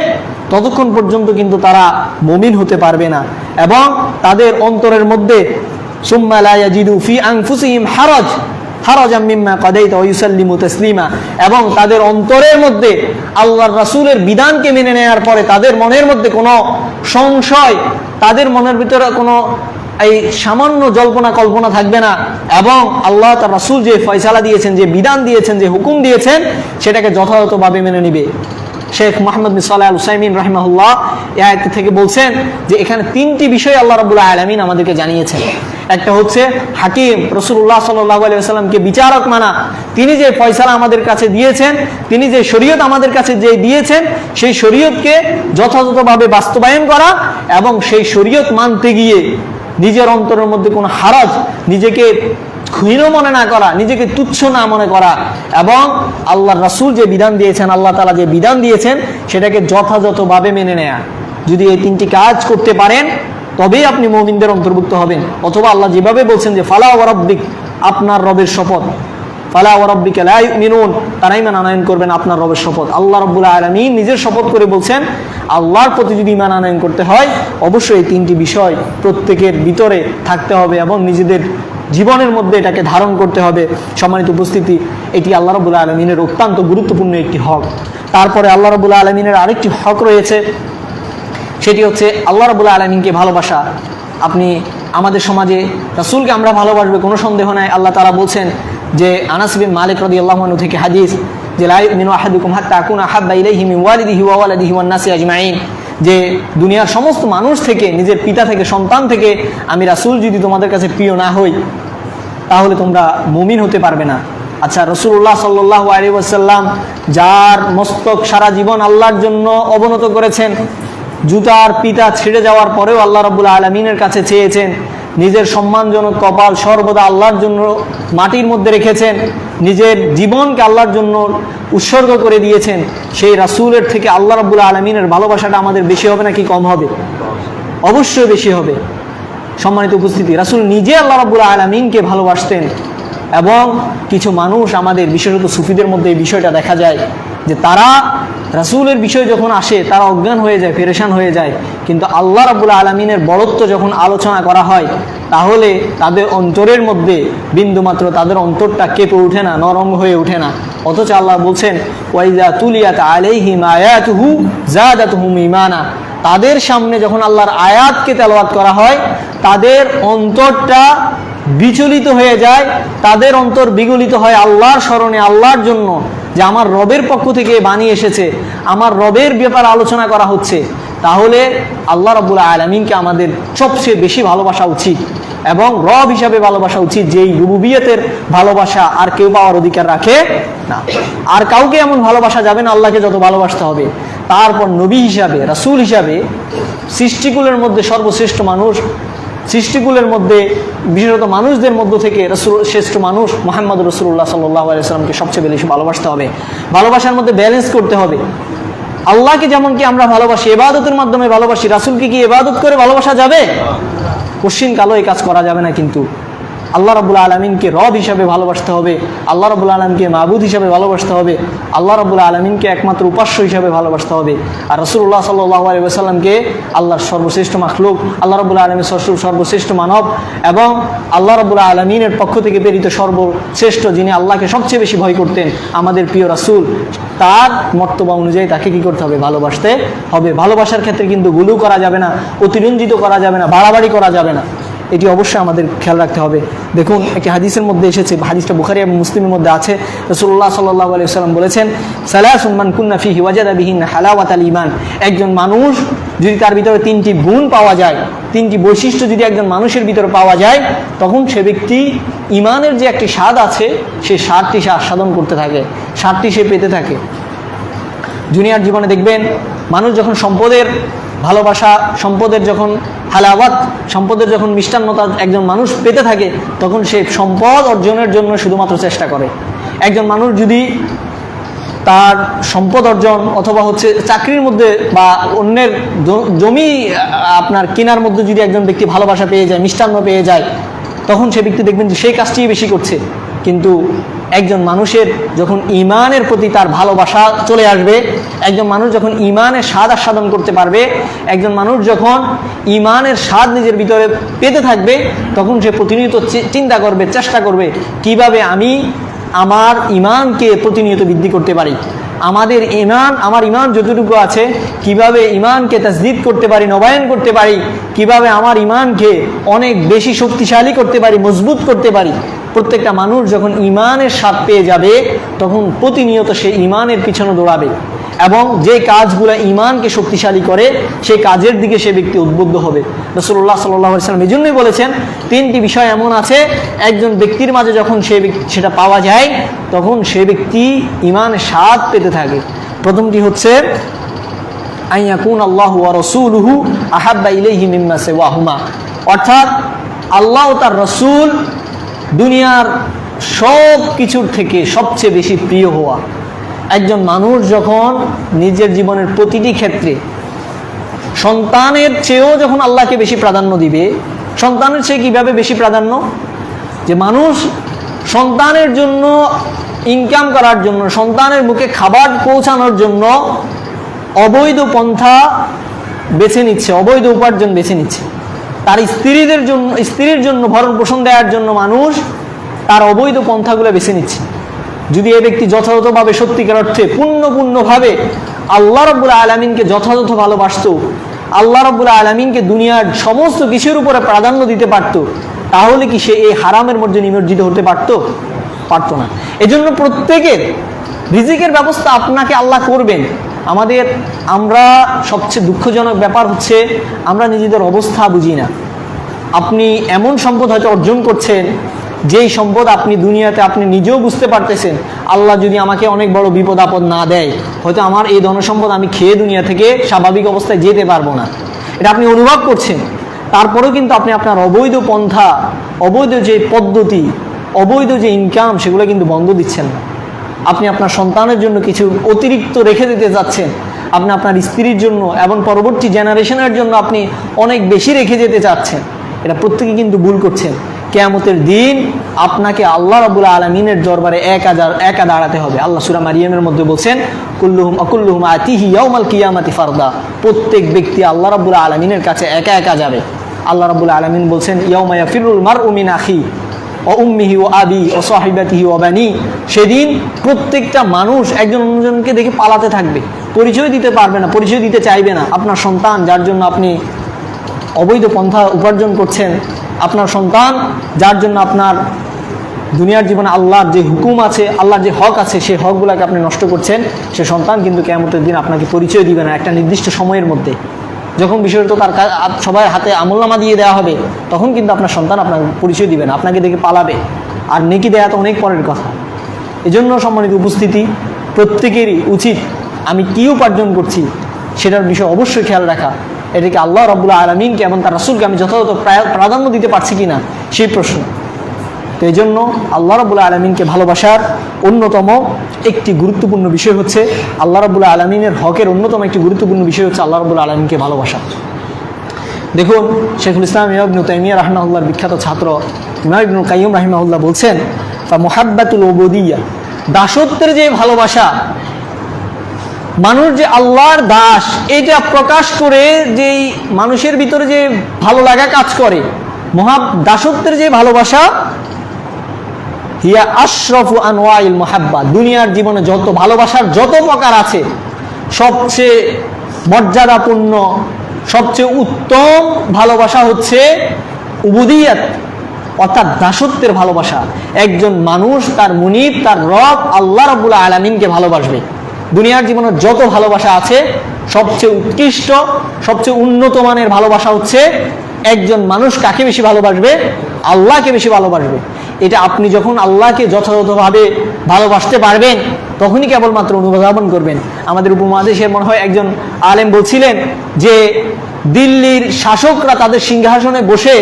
ততক্ষণ পর্যন্ত কিন্তু তারা মুমিন হতে পারবে না। এবং তাদের অন্তরের মধ্যে সুম্মা লা ইয়াজিদু ফি আনফুসিহিম হারাজাম মিম্মা কাদাইতা ওয়া ইউসাল্লিমু তাসলিমা, এবং তাদের অন্তরের মধ্যে আল্লাহর রাসূলের বিধানকে মেনে নেওয়ার পরে তাদের মনের মধ্যে কোনো সংশয়, তাদের মনের ভিতরে কোনো এই সামান্য জল্পনা কল্পনা থাকবে না, এবং আল্লাহ তার রাসূল যে ফয়সালা দিয়েছেন, যে বিধান দিয়েছেন, যে হুকুম দিয়েছেন, সেটাকে যথাযথভাবে মেনে নিবে। শেখ মুহাম্মদ বিন সালেহ আল উসাইমিন রাহিমাহুল্লাহ এই আয়াত থেকে বলছেন যে এখানে তিনটি বিষয় আল্লাহ রাব্বুল আলামিন আমাদেরকে জানিয়েছেন। একটা হচ্ছে হাকিম, রাসূলুল্লাহ সাল্লাল্লাহু আলাইহি ওয়াসাল্লামকে বিচারক মানা, তিনি যে ফয়সালা আমাদের কাছে দিয়েছেন, তিনি যে শরীয়ত আমাদের কাছে যে দিয়েছেন, সেই শরীয়তকে যথাযথভাবে বাস্তবায়ন করা, এবং সেই শরীয়ত মানতে গিয়ে নিজের অন্তরের মধ্যে কোনো হারাজ, নিজেকে ক্ষীণ মনে না করা, নিজেকে তুচ্ছ না মনে করা, এবং আল্লাহর রাসূল যে বিধান দিয়েছেন, আল্লাহ তাআলা যে বিধান দিয়েছেন সেটাকে যথাযথভাবে মেনে নেয়া। যদি এই তিনটি কাজ করতে পারেন তবেই আপনি মুমিনদের অন্তর্ভুক্ত হবেন। অথবা আল্লাহ যেভাবে বলছেন যে ফালা ওয়া রাব্বিক, আপনার রবের শপথ, ফালা ওয়া রাব্বিকা লা ইউমিনুন, তারা ঈমান আনয়ন করবেন আপনার রবের শপথ। আল্লাহ রাব্বুল আলামিন নিজের শপথ করে বলছেন আল্লাহর প্রতি যদি ঈমান আনয়ন করতে হয় অবশ্যই এই তিনটি বিষয় প্রত্যেকের ভিতরে থাকতে হবে এবং নিজেদের জীবনের মধ্যে এটাকে ধারণ করতে হবে। সম্মানিত উপস্থিতি, এটি আল্লাহ রাব্বুল আলামিনের অত্যন্ত গুরুত্বপূর্ণ একটি হক। তারপরে আল্লাহ রাব্বুল আলামিনের আরেকটি হক রয়েছে, সেটি হচ্ছে আল্লাহ রাব্বুল আলামিনকে ভালোবাসা। আপনি আমাদের সমাজে রাসূলকে আমরা ভালোবাসবো, কোনো সন্দেহ নাই। আল্লাহ তাআলা বলছেন যে আনাস বিন মালিক রাদিয়াল্লাহু আনহু থেকে হাদিস, যে লা ইউমিনু আহাদুকুম হাত্তা আকুনা আহাব্বা ইলাইহি মিন ওয়ালিদিহি ওয়া ওয়ালাদিহি ওয়ান নাসি আজমাইন, যে দুনিয়ার সমস্ত মানুষ থেকে, নিজের পিতা থেকে, সন্তান থেকে আমি রাসূল যদি তোমাদের কাছে প্রিয় না হই তাহলে তোমরা মুমিন হতে পারবে না। আচ্ছা, রাসূলুল্লাহ সাল্লাল্লাহু আলাইহি ওয়াসাল্লাম যার মস্তক সারা জীবন আল্লাহর জন্য অবনত করেছেন, জুতার পিতা ছিঁড়ে যাওয়ার পরেও আল্লাহ রাব্বুল আলামিনের কাছে চেয়েছেন, নিজের সম্মানজনক কপাল সর্বদা আল্লাহর জন্য মাটির মধ্যে রেখেছেন, নিজের জীবনকে আল্লাহর জন্য উৎসর্গ করে দিয়েছেন, সেই রাসূলের থেকে আল্লাহ রাব্বুল আলামিনের ভালোবাসাটা আমাদের বেশি হবে নাকি কম হবে? অবশ্যই বেশি হবে। সম্মানিত উপস্থিতি, রাসূল নিজে আল্লাহ রাব্বুল আলামিনকে ভালোবাসতেন। এবং কিছু মানুষ আমাদের, বিশেষত সুফিদের মধ্যে এই বিষয়টা দেখা যায় যে তারা রাসূলের বিষয় যখন আসে তারা অজ্ঞান হয়ে যায়, পেরেশান হয়ে যায়, কিন্তু আল্লাহ রাব্বুল আলামিনের বড়ত্ব যখন আলোচনা করা হয় তাহলে তাদের অন্তরের মধ্যে বিন্দুমাত্র তাদের অন্তরটা কেঁপে ওঠে না, নরম হয়ে ওঠে না। অথচ আল্লাহ বলছেন ওয়াইযা তুলিয়াত আলাইহিম আয়াতুহু যাদাতুহুম ঈমানা, তাদের সামনে যখন আল্লাহর আয়াতকে তেলাওয়াত করা হয় তাদের অন্তরটা বিচলিত হয়ে যায়, তাদের অন্তর বিগলিত হয় আল্লাহর স্মরণে, আল্লাহর জন্য, যে আমার রবের পক্ষ থেকে বাণী এসেছে, আমার রবের ব্যাপারে আলোচনা করা হচ্ছে। তাহলে আল্লাহ রাব্বুল আলামিনকে আমাদের সবচেয়ে বেশি ভালোবাসা উচিত এবং রব হিসাবে ভালোবাসা উচিত, যেই রুবুবিয়তের ভালোবাসা আর কেউ পাওয়ার অধিকার রাখে না। আর কাউকে এমন ভালোবাসা যাবে না, আল্লাহকে যত ভালোবাসতে হবে। তারপর নবী হিসাবে, রাসূল হিসাবে, সৃষ্টিকুলের মধ্যে সর্বশ্রেষ্ঠ মানুষ, সৃষ্টিকুলের মধ্যে বিশেষত মানুষদের মধ্য থেকে রাসূল শ্রেষ্ঠ মানুষ মুহাম্মদ রাসূলুল্লাহ সাল্লাল্লাহু আলাইহি ওয়াসাল্লামকে সবচেয়ে বেশি ভালোবাসতে হবে। ভালোবাসার মধ্যে ব্যালেন্স করতে হবে। আল্লাহকে যেমন কি আমরা ভালোবাসি, ইবাদতের মাধ্যমে ভালোবাসি, রাসূলকে কি ইবাদত করে ভালোবাসা যাবে? কোশ্চিন কালো এই কাজ করা যাবে না। কিন্তু আল্লাহ রাব্বুল আলামিনকে রব হিসাবে ভালোবাসতে হবে, আল্লাহ রাব্বুল আলামিনকে মাবুদ হিসাবে ভালোবাসতে হবে, আল্লাহ রাব্বুল আলামিনকে একমাত্র উপাস্য হিসাবে ভালোবাসতে হবে। আর রাসূলুল্লাহ সাল্লাল্লাহু আলাইহি ওয়াসাল্লামকে আল্লাহর সর্বশ্রেষ্ঠ মাখলুক, আল্লাহ রাব্বুল আলামিনের সর্বশ্রেষ্ঠ মানব এবং আল্লাহ রাব্বুল আলামিনের পক্ষ থেকে প্রেরিত সর্বশ্রেষ্ঠ, যিনি আল্লাহকে সবচেয়ে বেশি ভয় করতেন, আমাদের প্রিয় রাসূল, তার মর্তবা অনুযায়ী তাকে কি করতে হবে? ভালোবাসতে হবে। ভালোবাসার ক্ষেত্রে কিন্তু গুলু করা যাবে না, অতিরঞ্জিত করা যাবে না, বাড়াবাড়ি করা যাবে না। এটি অবশ্যই আমাদের খেয়াল রাখতে হবে। দেখুন, একটি হাদিসের মধ্যে এসেছে, হাদিসটা বুখারী এবং মুসলিমের মধ্যে আছে, রাসূলুল্লাহ সাল্লাল্লাহু আলাইহি ওয়াসাল্লাম বলেছেন সালাসুন মান কুন্না ফিহি ওয়াজাদা বিহিন্না হালাওয়াতাল ঈমান, একজন মানুষ যদি তার ভিতরে তিনটি গুণ পাওয়া যায়, তিনটি বৈশিষ্ট্য যদি একজন মানুষের ভিতরে পাওয়া যায়, তখন সে ব্যক্তি ঈমানের যে একটি স্বাদ আছে সেই স্বাদটি সে আস্বাদন করতে থাকে, স্বাদটি সে পেতে থাকে। দুনিয়ার জীবনে দেখবেন মানুষ যখন সম্পদের ভালোবাসা, সম্পদের যখন হালাওয়াত, সম্পদের যখন মিষ্টান্নতা একজন মানুষ পেতে থাকে, তখন সে সম্পদ অর্জনের জন্য শুধুমাত্র চেষ্টা করে। একজন মানুষ যদি তার সম্পদ অর্জন অথবা হচ্ছে চাকরির মধ্যে বা অন্যের জমি আপনার কেনার মধ্যে যদি একজন ব্যক্তি ভালোবাসা পেয়ে যায়, মিষ্টান্ন পেয়ে যায়, তখন সে ব্যক্তি দেখবেন যে সেই কাজটিই বেশি করছে। কিন্তু একজন মানুষের যখন ঈমানের প্রতি তার ভালোবাসা চলে আসবে, একজন মানুষ যখন ঈমানের স্বাদ আস্বাদন করতে পারবে, একজন মানুষ যখন ঈমানের স্বাদ নিজের ভিতরে পেতে থাকবে, তখন সে প্রতিনিয়ত চিন্তা করবে, চেষ্টা করবে কিভাবে আমি আমার ঈমানকে প্রতিনিয়ত বৃদ্ধি করতে পারি। আমার ঈমান যতটুকু আছে কিভাবে ঈমানকে তাসদীদ করতে পারি, নবায়ন করতে পারি, কিভাবে আমার ঈমানকে অনেক বেশি শক্তিশালী করতে পারি, মজবুত করতে পারি। প্রত্যেকটা মানুষ যখন ঈমানের স্বাদ পেয়ে যাবে তখন প্রতিনিয়ত সে ঈমানের পিছনে দৌড়াবে এবং যে কাজগুলো ঈমানকে শক্তিশালী করে সেই কাজের দিকে সে ব্যক্তি উদ্বুদ্ধ হবে। রাসূলুল্লাহ সাল্লাল্লাহু আলাইহি ওয়াসাল্লাম এই জন্যই বলেছেন, তিনটি বিষয় এমন আছে একজন ব্যক্তির মাঝে যখন সেটা পাওয়া যায় তখন সে ব্যক্তি ঈমানের স্বাদ পেতে থাকে। প্রথমটি হচ্ছে আইয়াকুন আল্লাহু ওয়া রাসূলুহু আহাব্বা ইলাইহি মিম্মা সিওয়াহুমা, অর্থাৎ আল্লাহ ও তার রাসূল দুনিয়ার সব কিছুর থেকে সবচেয়ে বেশি প্রিয় হওয়া। একজন মানুষ যখন নিজের জীবনের প্রতিটি ক্ষেত্রে সন্তানের চেয়েও যখন আল্লাহকে বেশি প্রাধান্য দিবে, সন্তানের চেয়ে কীভাবে বেশি প্রাধান্য, যে মানুষ সন্তানের জন্য ইনকাম করার জন্য, সন্তানের মুখে খাবার পৌঁছানোর জন্য অবৈধ পন্থা বেছে নিচ্ছে, অবৈধ উপার্জন বেছে নিচ্ছে। তার স্ত্রীর জন্য ভরণ পোষণ দেওয়ার জন্য মানুষ তার অবৈধ পন্থাগুলো বেছে নিচ্ছে। যদি এই ব্যক্তি যথাযথভাবে সত্যিকার অর্থে পূর্ণভাবে আল্লাহ রাব্বুল আলামিনকে যথাযথ ভালোবাসত, আল্লাহ রাব্বুল আলামিনকে দুনিয়ার সমস্ত কিছুর উপরে প্রাধান্য দিতে পারত, তাহলে কি সে এই হারামের মধ্যে নিমজ্জিত হতে পারতো না। এজন্য প্রত্যেকের রিজিকের ব্যবস্থা আপনাকে আল্লাহ করবেন। আমরা সবচেয়ে দুঃখজনক ব্যাপার হচ্ছে আমরা নিজেদের অবস্থা বুঝি না। আপনি এমন সম্পদ হয়তো অর্জন করছেন, যেই সম্পদ আপনি দুনিয়াতে আপনি নিজেও বুঝতে পারতেছেন, আল্লাহ যদি আমাকে অনেক বড় বিপদ আপদ না দেয়, হয়তো আমার এই ধনসম্পদ আমি খেয়ে দুনিয়া থেকে স্বাভাবিক অবস্থায় যেতে পারবো না, এটা আপনি অনুভব করছেন। তারপরেও কিন্তু আপনি আপনার অবৈধ পন্থা, অবৈধ যে পদ্ধতি, অবৈধ যে ইনকাম, সেগুলো কিন্তু বন্ধ দিচ্ছেন না। আপনি আপনার সন্তানের জন্য কিছু অতিরিক্ত রেখে দিতে যাচ্ছেন, আপনি আপনার স্ত্রীর জন্য এবং পরবর্তী জেনারেশনের জন্য আপনি অনেক বেশি রেখে যেতে চাচ্ছেন। এটা প্রত্যেকে কিন্তু ভুল করছেন। কিয়ামতের দিন আপনাকে আল্লাহ রাব্বুল আলামিনের দরবারে একা দাঁড়াতে হবে। আল্লাহ সূরা মারিয়ামের মধ্যে বলছেন, কুল্লুহুম আতিহি ইয়াউমাল কিয়ামাতি ফারদা। প্রত্যেক ব্যক্তি আল্লাহ রাব্বুল আলামিনের কাছে একা যাবে। আল্লাহ রাব্বুল আলামিন বলছেন, ইয়াউমা ইয়াফিরুল মারউ মিন আখি ও উম্মিহি ও আবি ও সাহিবাতিহি ও বানি। সেদিন প্রত্যেকটা মানুষ একজন অন্যজনকে দেখে পালাতে থাকবে, পরিচয় দিতে পারবে না, পরিচয় দিতে চাইবে না। আপনার সন্তান যার জন্য আপনি অবৈধ পন্থা উপার্জন করছেন, আপনার সন্তান যার জন্য আপনার দুনিয়ার জীবনে আল্লাহর যে হুকুম আছে, আল্লাহর যে হক আছে, সেই হকগুলোকে আপনি নষ্ট করছেন, সে সন্তান কিন্তু কিয়ামতের দিন আপনাকে পরিচয় দিবে না একটা নির্দিষ্ট সময়ের মধ্যে। যখন বিষয়টা তার সবার হাতে আমলনামা দিয়ে দেওয়া হবে, তখন কিন্তু আপনার সন্তান আপনার পরিচয় দিবে না, আপনাকে দেখে পালাবে। আর নেকি দেয়া তো অনেক পরের কথা। এজন্য সম্মানিত উপস্থিতি, প্রত্যেকেরই উচিত আমি কী উপার্জন করছি সেটার বিষয়ে অবশ্যই খেয়াল রাখা। এটাকে আল্লাহ রাব্বুল আলামিনকে এবং তার রাসূলকে আমি যথাযথ প্রাধান্য দিতে পারছি কিনা, সেই প্রশ্ন। তো এই জন্য আল্লাহ রাব্বুল আলামিনকে ভালোবাসার অন্যতম একটি গুরুত্বপূর্ণ বিষয় হচ্ছে, আল্লাহ রাব্বুল আলামিনের হকের অন্যতম একটি গুরুত্বপূর্ণ বিষয় হচ্ছে আল্লাহ রাব্বুল আলামিনকে ভালোবাসা। দেখুন, শেখুল ইসলাম ইবনে তাইমিয়া রাহিমাহুল্লাহর বিখ্যাত ছাত্র ইমাম ইবনুল কাইয়্যিম রাহিমাহুল্লাহ বলছেন, মুহাব্বাতুল উবুদিয়্যাহ, দাসত্বের যে ভালোবাসা, মানুষ যে আল্লাহর দাস, এটা প্রকাশ করে যেই মানুষের ভিতরে যে ভালো লাগা কাজ করে, দাসত্বের যে ভালোবাসা, হিয়া আশরাফু আনওয়াইল মুহাব্বা। দুনিয়ার জীবনে যত ভালোবাসার যত প্রকার আছে, সবচেয়ে মর্যাদাপূর্ণ, সবচেয়ে উত্তম ভালোবাসা হচ্ছে উবুদিয়্যাত, অর্থাৎ দাসত্বের ভালোবাসা। একজন মানুষ তার মুনিব, তার রব আল্লাহ রাব্বুল আলামিনকে ভালোবাসবে। দুনিয়ার জীবনের যত ভালোবাসা আছে, সবচেয়ে উৎকৃষ্ট, সবচেয়ে উন্নত মানের ভালোবাসা হচ্ছে একজন মানুষ কাকে বেশি ভালোবাসবে, আল্লাহকে বেশি ভালোবাসবে। এটা আপনি যখন আল্লাহকে যথাযথভাবে ভালোবাসতে পারবেন, তখনই কেবলমাত্র অনুধাবন করবেন। আমাদের উপমহাদেশের মনে হয় একজন আলেম বলছিলেন যে দিল্লির শাসকরা তাদের সিংহাসনে বসে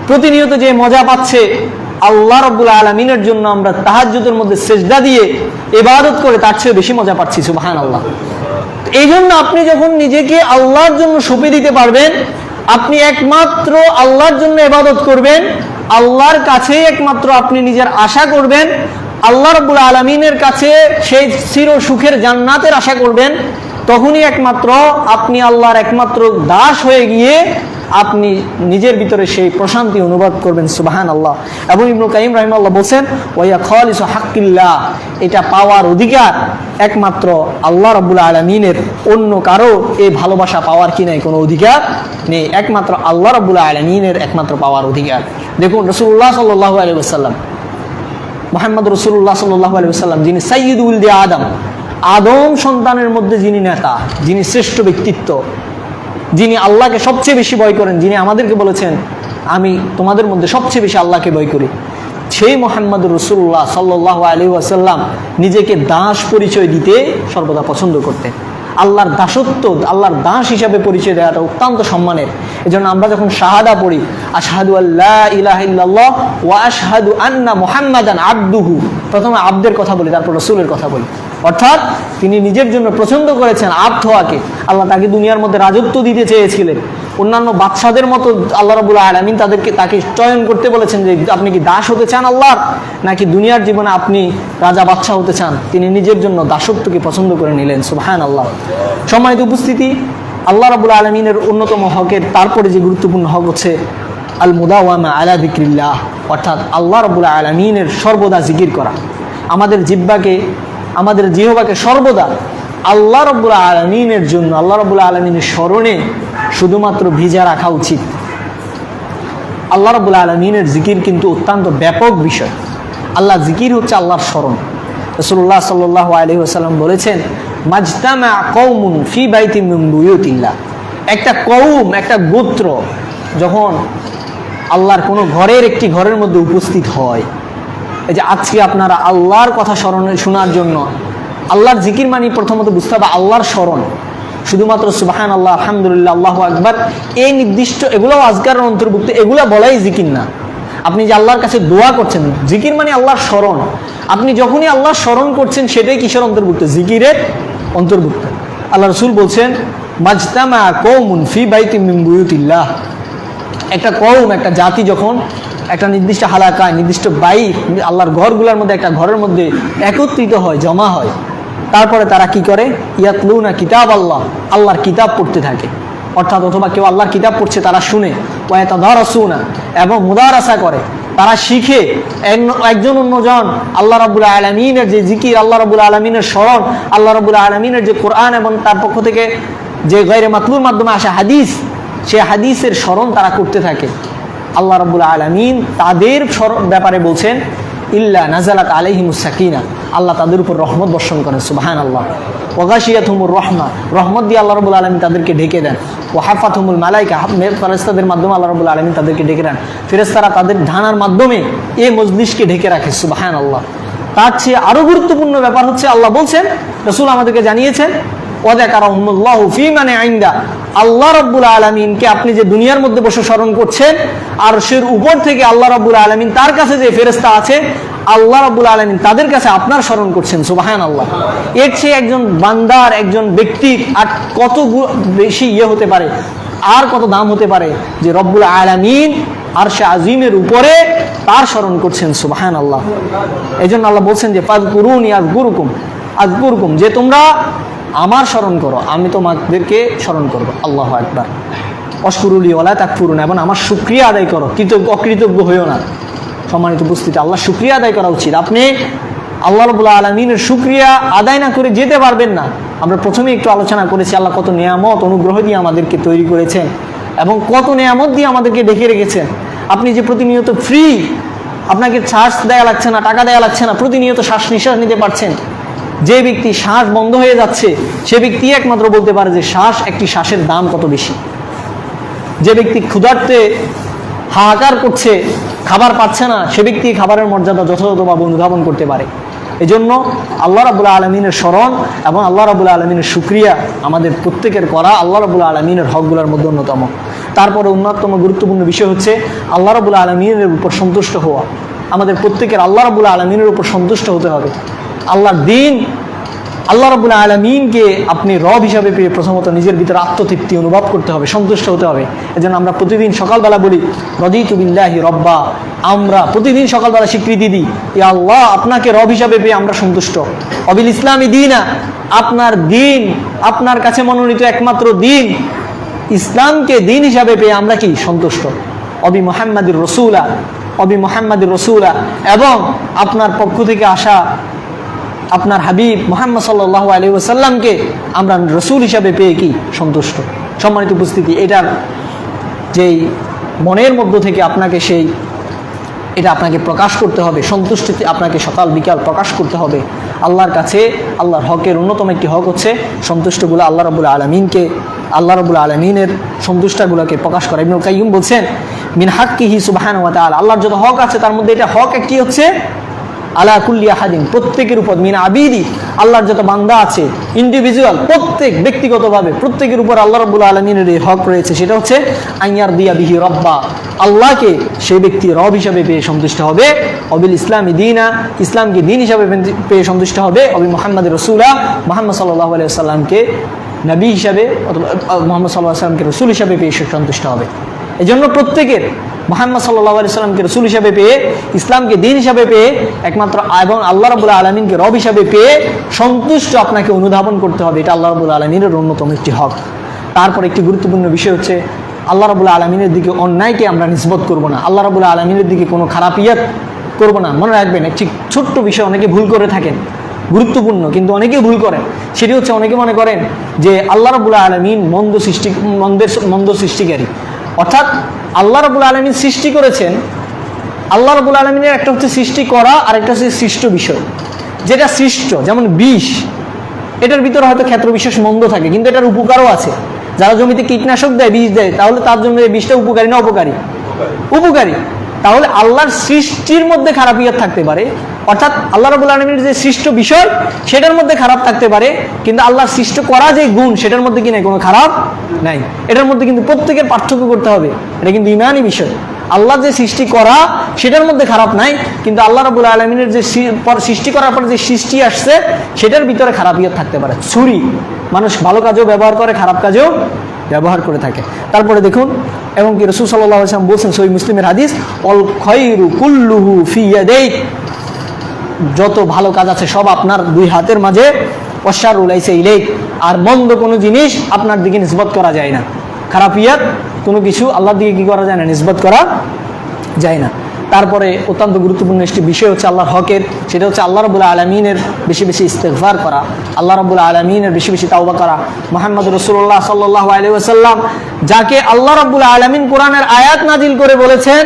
প্রতিনিয়ত যে মজা পাচ্ছে, আল্লাহ রাব্বুল আলামিনের জন্য আমরা তাহাজ্জুদের মধ্যে সিজদা দিয়ে ইবাদত করে তার চেয়ে বেশি মজা পাচ্ছি। সুবহানাল্লাহ। এই জন্য আপনি যখন নিজেকে আল্লাহর জন্য সঁপে দিতে পারবেন, আপনি একমাত্র আল্লাহর জন্য ইবাদত করবেন, আল্লাহর কাছেই একমাত্র আপনি নিজের আশা করবেন, আল্লাহ রাব্বুল আলামিনের কাছে সেই চির সুখের জান্নাতের আশা করবেন, তখনই একমাত্র আপনি আল্লাহর একমাত্র দাস হয়ে গিয়ে আপনি নিজের ভিতরে সেই প্রশান্তি অনুভব করবেন। সুবহানাল্লাহ। এবং ইবনুল কাইয়্যিম রাহিমাহুল্লাহ বলছেন, ওয়া খালিসু হাক্কিল্লাহ, এটা পাওয়ার অধিকার একমাত্র আল্লাহ রাব্বুল আলামিনের, অন্য কারো এই ভালোবাসা পাওয়ার কি নাই, কোনো অধিকার নেই, একমাত্র আল্লাহ রাব্বুল আলামিনের একমাত্র পাওয়ার অধিকার। দেখুন, রাসূলুল্লাহ সাল্লাল্লাহু আলাইহি ওয়াসাল্লাম, মুহাম্মদ রাসূলুল্লাহ সাল্লাল্লাহু আলাইহি ওয়াসাল্লাম, যিনি সাইয়্যিদু উলদি আদম সন্তানের মধ্যে যিনি নেতা, যিনি শ্রেষ্ঠ ব্যক্তিত্ব, যিনি আল্লাহকে সবচেয়ে বেশি ভয় করেন, যিনি আমাদেরকে বলেছেন আমি তোমাদের মধ্যে সবচেয়ে বেশি আল্লাহকে ভয় করি, সেই মুহাম্মদ রাসূলুল্লাহ সাল্লাল্লাহু আলাইহি ওয়াসাল্লাম নিজেকে দাস পরিচয় দিতে সর্বদা পছন্দ করতেন। আল্লাহর দাসত্ব, আল্লাহর দাস হিসাবে পরিচয় দেওয়াটা অত্যন্ত সম্মানের। এজন্য আমরা যখন শাহাদা পড়ি, আশহাদু আল্লা ইলাহা ইল্লাল্লাহ ওয়া আশহাদু আন্না মুহাম্মাদান আবদুহু, প্রথমে আব্দের কথা বলি, তারপর রাসূলের কথা বলি। অর্থাৎ তিনি নিজের জন্য পছন্দ করেছেন আব্দ হওয়াকে। আল্লাহ তাকে দুনিয়ার মধ্যে রাজত্ব দিতে চেয়েছিলেন, অন্যান্য বাদশাদের মতো আল্লাহ রাব্বুল আলামিন তাকে চয়ন করতে বলেছেন যে আপনি কি দাস হতে চান আল্লাহর, নাকি দুনিয়ার জীবনে আপনি রাজা বাদশা হতে চান। তিনি নিজের জন্য দাসত্বকে পছন্দ করে নিলেন। সুবহানাল্লাহ। সম্মানিত উপস্থিতি, আল্লাহ রাব্বুল আলামিনের অন্যতম হকের তারপরে যে গুরুত্বপূর্ণ হক হচ্ছে আল মুদাওয়ামা আলা যিকরিল্লাহ, অর্থাৎ আল্লাহ রাব্বুল আলামিনের সর্বদা জিকির করা। আমাদের জিহ্বাকে, আমাদের জিহ্বাকে সর্বদা আল্লাহ রাব্বুল আলামিনের জন্য, আল্লাহ রাব্বুল আলামিনের স্মরণে শুধুমাত্র ভিজা রাখা উচিত। আল্লাহ রাব্বুল আলামিনের জিকির কিন্তু অত্যন্ত ব্যাপক বিষয়। আল্লাহ জিকির হচ্ছে আল্লাহর স্মরণ। রাসূলুল্লাহ সাল্লাল্লাহু আলাইহি ওয়াসাল্লাম বলেছেন, মাজতামা কওমুন ফি বাইতিন মিন বুয়ুতিল্লাহ, একটা কওম, একটা গোত্র যখন আল্লাহর কোনো একটি ঘরের মধ্যে উপস্থিত হয়। এই যে আজকে আপনারা আল্লাহর কথা শোনার জন্য, আল্লাহর জিকির মানে প্রথমত বুঝতে হবে আল্লাহর স্মরণ। শুধুমাত্র সুবহানাল্লাহ, আলহামদুলিল্লাহ, আল্লাহু আকবার, এই নির্দিষ্ট এগুলোও আজকারের অন্তর্ভুক্ত, এগুলো বলাই জিকির না। আপনি যে আল্লাহর কাছে দোয়া করছেন, জিকির মানে আল্লাহর স্মরণ। আপনি যখনই আল্লাহর স্মরণ করছেন সেটাই কিসের অন্তর্ভুক্ত? জিকিরের অন্তর্ভুক্ত। আল্লাহ রাসূল বলছেন, মাজতামা কওমুন ফি বাইতিন মিন বুয়ুতিল্লাহ, একটা কওম, একটা জাতি যখন একটা নির্দিষ্ট হালাকায়, নির্দিষ্ট বাইত, আল্লাহর ঘরগুলোর মধ্যে একটা ঘরের মধ্যে একত্রিত হয়, জমা হয়, তারপরে তারা কি করে? ইয়াতলুনা কিতাব আল্লাহ, আল্লাহর কিতাব পড়তে থাকে। অর্থাৎ অথবা কেউ আল্লাহর কিতাব পড়ছে, তারা শুনে, ওয়া ইয়াতাদারাসুনা, এবং মুদারাসা করে, তারা শিখে, একজন অন্যজন আল্লাহ রাব্বুল আলামিনের যে জিকির, আল্লাহ রাব্বুল আলামিনের স্মরণ, আল্লাহ রাব্বুল আলামিনের যে কোরআন এবং তার পক্ষ থেকে যে গায়রে মাতলুর মাধ্যমে আসা হাদিস, সে হাদিসের স্মরণ তারা করতে থাকে। আল্লাহ রাব্বুল আলামিন তাদের ব্যাপারে বলছেন, ইল্লা নাজালাত আলাইহিমুস সাকিনা, আল্লাহ তাদের উপর রহমত বর্ষণ করেন। সুবহানাল্লাহ। ওয়া গাশিয়াতুহুমুর রাহমা, রহমত দিয়ে আল্লাহ রাব্বুল আলামিন তাদেরকে ঢেকে দেন। ওয়া হাফাতুহুমুল মালাইকা, ফেরেশতাদের মাধ্যমে আল্লাহ রাব্বুল আলামিন তাদেরকে ঢেকে দেন। ফেরেশতারা তাদের ঢানার মাধ্যমে এই মজলিসকে ঢেকে রাখে। সুবহানাল্লাহ। তার চেয়ে আরো গুরুত্বপূর্ণ ব্যাপার হচ্ছে, আল্লাহ বলছেন, রাসূল আমাদেরকে জানিয়েছেন, ওয়া যাকারাহুমুল্লাহু ফি মান ইনদা, আল্লাহ রাব্বুল আলামিনকে আপনি যে দুনিয়ার মধ্যে বসে স্মরণ করছেন, আরশের উপর থেকে আল্লাহ রাব্বুল আলামিন তার কাছে যে ফেরেশতা আছে, আল্লাহ রাব্বুল আলামিন তাদের কাছে আপনার স্মরণ করছেন। সুবহানাল্লাহ। এর চেয়ে একজন বান্দার, একজন ব্যক্তির আর কত বেশি হতে পারে, আর কত দাম হতে পারে যে রব্বুল আলামিন আরশে আজিমের উপরে তার স্মরণ করছেন। সুবহানাল্লাহ। এজন্য আল্লাহ বলছেন যে ফাযকুরুনি আযকুরকুম, যে তোমরা আমার স্মরণ করো, আমি তোমাদেরকে স্মরণ করবো। আল্লাহু আকবার। অশকুরুলি ওয়ালা তাকফুরুন, এবং আমার শুকরিয়া আদায় করো, অকৃতজ্ঞ হইও না। সম্মানিত উপস্থিতি, আল্লাহ শুকরিয়া আদায় করা উচিত। আপনি আল্লাহ রাব্বুল আলামিনের শুকরিয়া আদায় না করে যেতে পারবেন না। আমরা প্রথমে একটু আলোচনা করেছি আল্লাহ কত নিয়ামত, অনুগ্রহ দিয়ে আমাদেরকে তৈরি করেছেন এবং কত নিয়ামত দিয়ে আমাদেরকে ডেকে রেখেছেন। আপনি যে প্রতিনিয়ত ফ্রি, আপনাকে শ্বাস দেয়া লাগছে না, টাকা দেয়া লাগছে না, প্রতিনিয়ত শ্বাস নিঃশ্বাস নিতে পারছেন। যে ব্যক্তি শ্বাস বন্ধ হয়ে যাচ্ছে, সে ব্যক্তি একমাত্র বলতে পারে যে একটি শ্বাসের দাম কত বেশি। যে ব্যক্তি ক্ষুধার্তে হাহাকার করছে, খাবার পাচ্ছে না, সে ব্যক্তি খাবারের মর্যাদা যথাযথভাবে অনুধাবন করতে পারে। এজন্য আল্লাহ রাব্বুল আলামিনের স্মরণ এবং আল্লাহ রাব্বুল আলামিনের শুকরিয়া আমাদের প্রত্যেকের করা আল্লাহ রাব্বুল আলামিনের হকগুলোর মধ্যে অন্যতম। তারপরে অন্যতম গুরুত্বপূর্ণ বিষয় হচ্ছে আল্লাহ রাব্বুল আলামিনের উপর সন্তুষ্ট হওয়া। আমাদের প্রত্যেকের আল্লাহ রাব্বুল আলামিনের উপর সন্তুষ্ট হতে হবে। আল্লাহর দিন, আল্লাহ রাব্বুল আলামিনকে আপনি রব হিসাবে পেয়ে প্রথমত নিজের ভিতরে আত্মতৃপ্তি অনুভব করতে হবে, সন্তুষ্ট হতে হবে। এজন্য আমরা প্রতিদিন সকালবেলা বলি রাদিতু বিল্লাহি রব্বা, আমরা প্রতিদিন সকালবেলা স্বীকৃতি দিই, ইয়া আল্লাহ, আপনাকে রব হিসাবে পেয়ে আমরা সন্তুষ্ট। অবিল ইসলামী দিনা, আপনার দিন, আপনার কাছে মনোনীত একমাত্র দিন ইসলামকে দিন হিসাবে পেয়ে আমরা কি সন্তুষ্ট। অবি মুহাম্মাদির রসুলা, এবং আপনার পক্ষ থেকে আসা আপনার হাবিব মুহাম্মদ সাল্লাল্লাহু আলাইহি ওয়াসাল্লামকে আমরা রসুল হিসাবে পেয়ে কি সন্তুষ্ট। সম্মানিত উপস্থিতি, এটার যেই মনের মধ্য থেকে আপনাকে এটা আপনাকে প্রকাশ করতে হবে, সন্তুষ্টিতে আপনাকে সকাল বিকাল প্রকাশ করতে হবে আল্লাহর কাছে। আল্লাহর হকের অন্যতম একটি হক হচ্ছে সন্তুষ্টগুলো আল্লাহ রাব্বুল আলামিনকে, আল্লাহ রাব্বুল আলামিনের সন্তুষ্টাগুলোকে প্রকাশ করা। ইবনুল কাইয়্যিম বলছেন, মিন হাক্কিহি সুবহানাহু ওয়া তাআলা, আল্লাহর যত হক আছে তার মধ্যে এটা হক একটি হচ্ছে আলা কুল্লি আহাদিন, প্রত্যেকের উপর, মিন আবিদি, আল্লাহর যত বান্দা আছে ইন্ডিভিজুয়াল, প্রত্যেক ব্যক্তিগতভাবে প্রত্যেকের উপর আল্লাহ রাব্বুল আলামিনের এই হক রয়েছে, সেটা হচ্ছে আইয়ার দিয়া বিহি রব্বা, আল্লাহকে সেই ব্যক্তি রব হিসাবে পেয়ে সন্তুষ্ট হবে, অবিল ইসলামী দিনা, ইসলামকে দিন হিসাবে পেয়ে সন্তুষ্ট হবে, অবি মুহাম্মদ রসুলা, মুহাম্মদ সাল্লাল্লাহু আলাইহি ওয়াসাল্লামকে নবী হিসাবে অথবা মুহাম্মদ সাল্লাল্লাহু আলাইহি ওয়াসাল্লামকে রসুল হিসাবে পেয়ে সন্তুষ্ট হবে। এই জন্য প্রত্যেকের মুহাম্মদ সাল্লাল্লাহু আলাইহি ওয়াসাল্লামকে রসুল হিসাবে পেয়ে, ইসলামকে দিন হিসাবে পেয়ে, একমাত্র এবং আল্লাহ রাব্বুল আলামিনকে রব হিসাবে পেয়ে সন্তুষ্ট আপনাকে অনুধাবন করতে হবে। এটা আল্লাহ রাব্বুল আলামিনের অন্যতম একটি হক। তারপর একটি গুরুত্বপূর্ণ বিষয় হচ্ছে আল্লাহ রাব্বুল আলামিনের দিকে অন্যায়কে আমরা নিসবত করব না, আল্লাহ রাব্বুল আলামিনের দিকে কোনো খারাপিয়াত করব না। মনে রাখবেন একটি ছোট্ট বিষয় অনেকে ভুল করে থাকেন, গুরুত্বপূর্ণ কিন্তু অনেকেই ভুল করেন, সেটি হচ্ছে অনেকে মনে করেন যে আল্লাহ রাব্বুল আলামিন মন্দ সৃষ্টিকারী, অর্থাৎ আল্লাহ রাব্বুল আলামিন সৃষ্টি করেছেন। আল্লাহ রাব্বুল আলামিনের একটা হচ্ছে সৃষ্টি করা আর একটা হচ্ছে সৃষ্ট বিষয়। যেটা সৃষ্ট, যেমন বিষ, এটার ভিতরে হয়তো ক্ষেত্র বিশেষ মন্দ থাকে, কিন্তু এটার উপকারও আছে। যারা জমিতে কীটনাশক দেয়, বিষ দেয়, তাহলে তার জন্য এই বিষটা উপকারী না অপকারী? উপকারী। তাহলে আল্লাহর সৃষ্টির মধ্যে খারাপিয়াত থাকতে পারে, অর্থাৎ আল্লাহ রাব্বুল আলামিনের যে সৃষ্ট বিষয় সেটার মধ্যে খারাপ থাকতে পারে, কিন্তু আল্লাহর সৃষ্ট করা যে গুণ সেটার মধ্যে কি নাই, কোনো খারাপ নাই। এটার মধ্যে কিন্তু প্রত্যেকের পার্থক্য করতে হবে, এটা কিন্তু ইমানি বিষয়। আল্লাহ যে সৃষ্টি করা সেটার মধ্যে খারাপ নাই, কিন্তু আল্লাহ রাব্বুল আলামিনের যে সৃষ্টি করার পর যে সৃষ্টি আসছে সেটার ভিতরে খারাপিয়াত থাকতে পারে। ছুরি মানুষ ভালো কাজেও ব্যবহার করে, খারাপ কাজেও ব্যবহার করে থাকে। তারপরে দেখুন, এবং কি রাসূল সাল্লাল্লাহু আলাইহি ওয়াসাল্লাম বলছেন সহিহ মুসলিমের হাদিস, অল খায়রু কুল্লুহু ফি ইয়াদাইক, যত ভালো কাজ আছে সব আপনার দুই হাতের মাঝে, ওয়াশাররু লাইসা ইলাইক, আর মন্দ কোনো জিনিস আপনার দিকে নিসবত করা যায় না। খারাপিয়াত কোনো কিছু আল্লাহর দিকে কি করা যায় না, নিসবত করা যায় না। তারপরে অত্যন্ত গুরুত্বপূর্ণ একটি বিষয় হচ্ছে আল্লাহর হকের, সেটা হচ্ছে আল্লাহ রাব্বুল আলামিনের বেশি বেশি ইস্তেগফার করা, আল্লাহ রাব্বুল আলামিনের বেশি বেশি তাওবা করা। মুহাম্মদ রাসূলুল্লাহ সাল্লাল্লাহু আলাইহি ওয়াসাল্লাম, যাকে আল্লাহ রাব্বুল আলামিন কোরআনের আয়াত নাজিল করে বলেছেন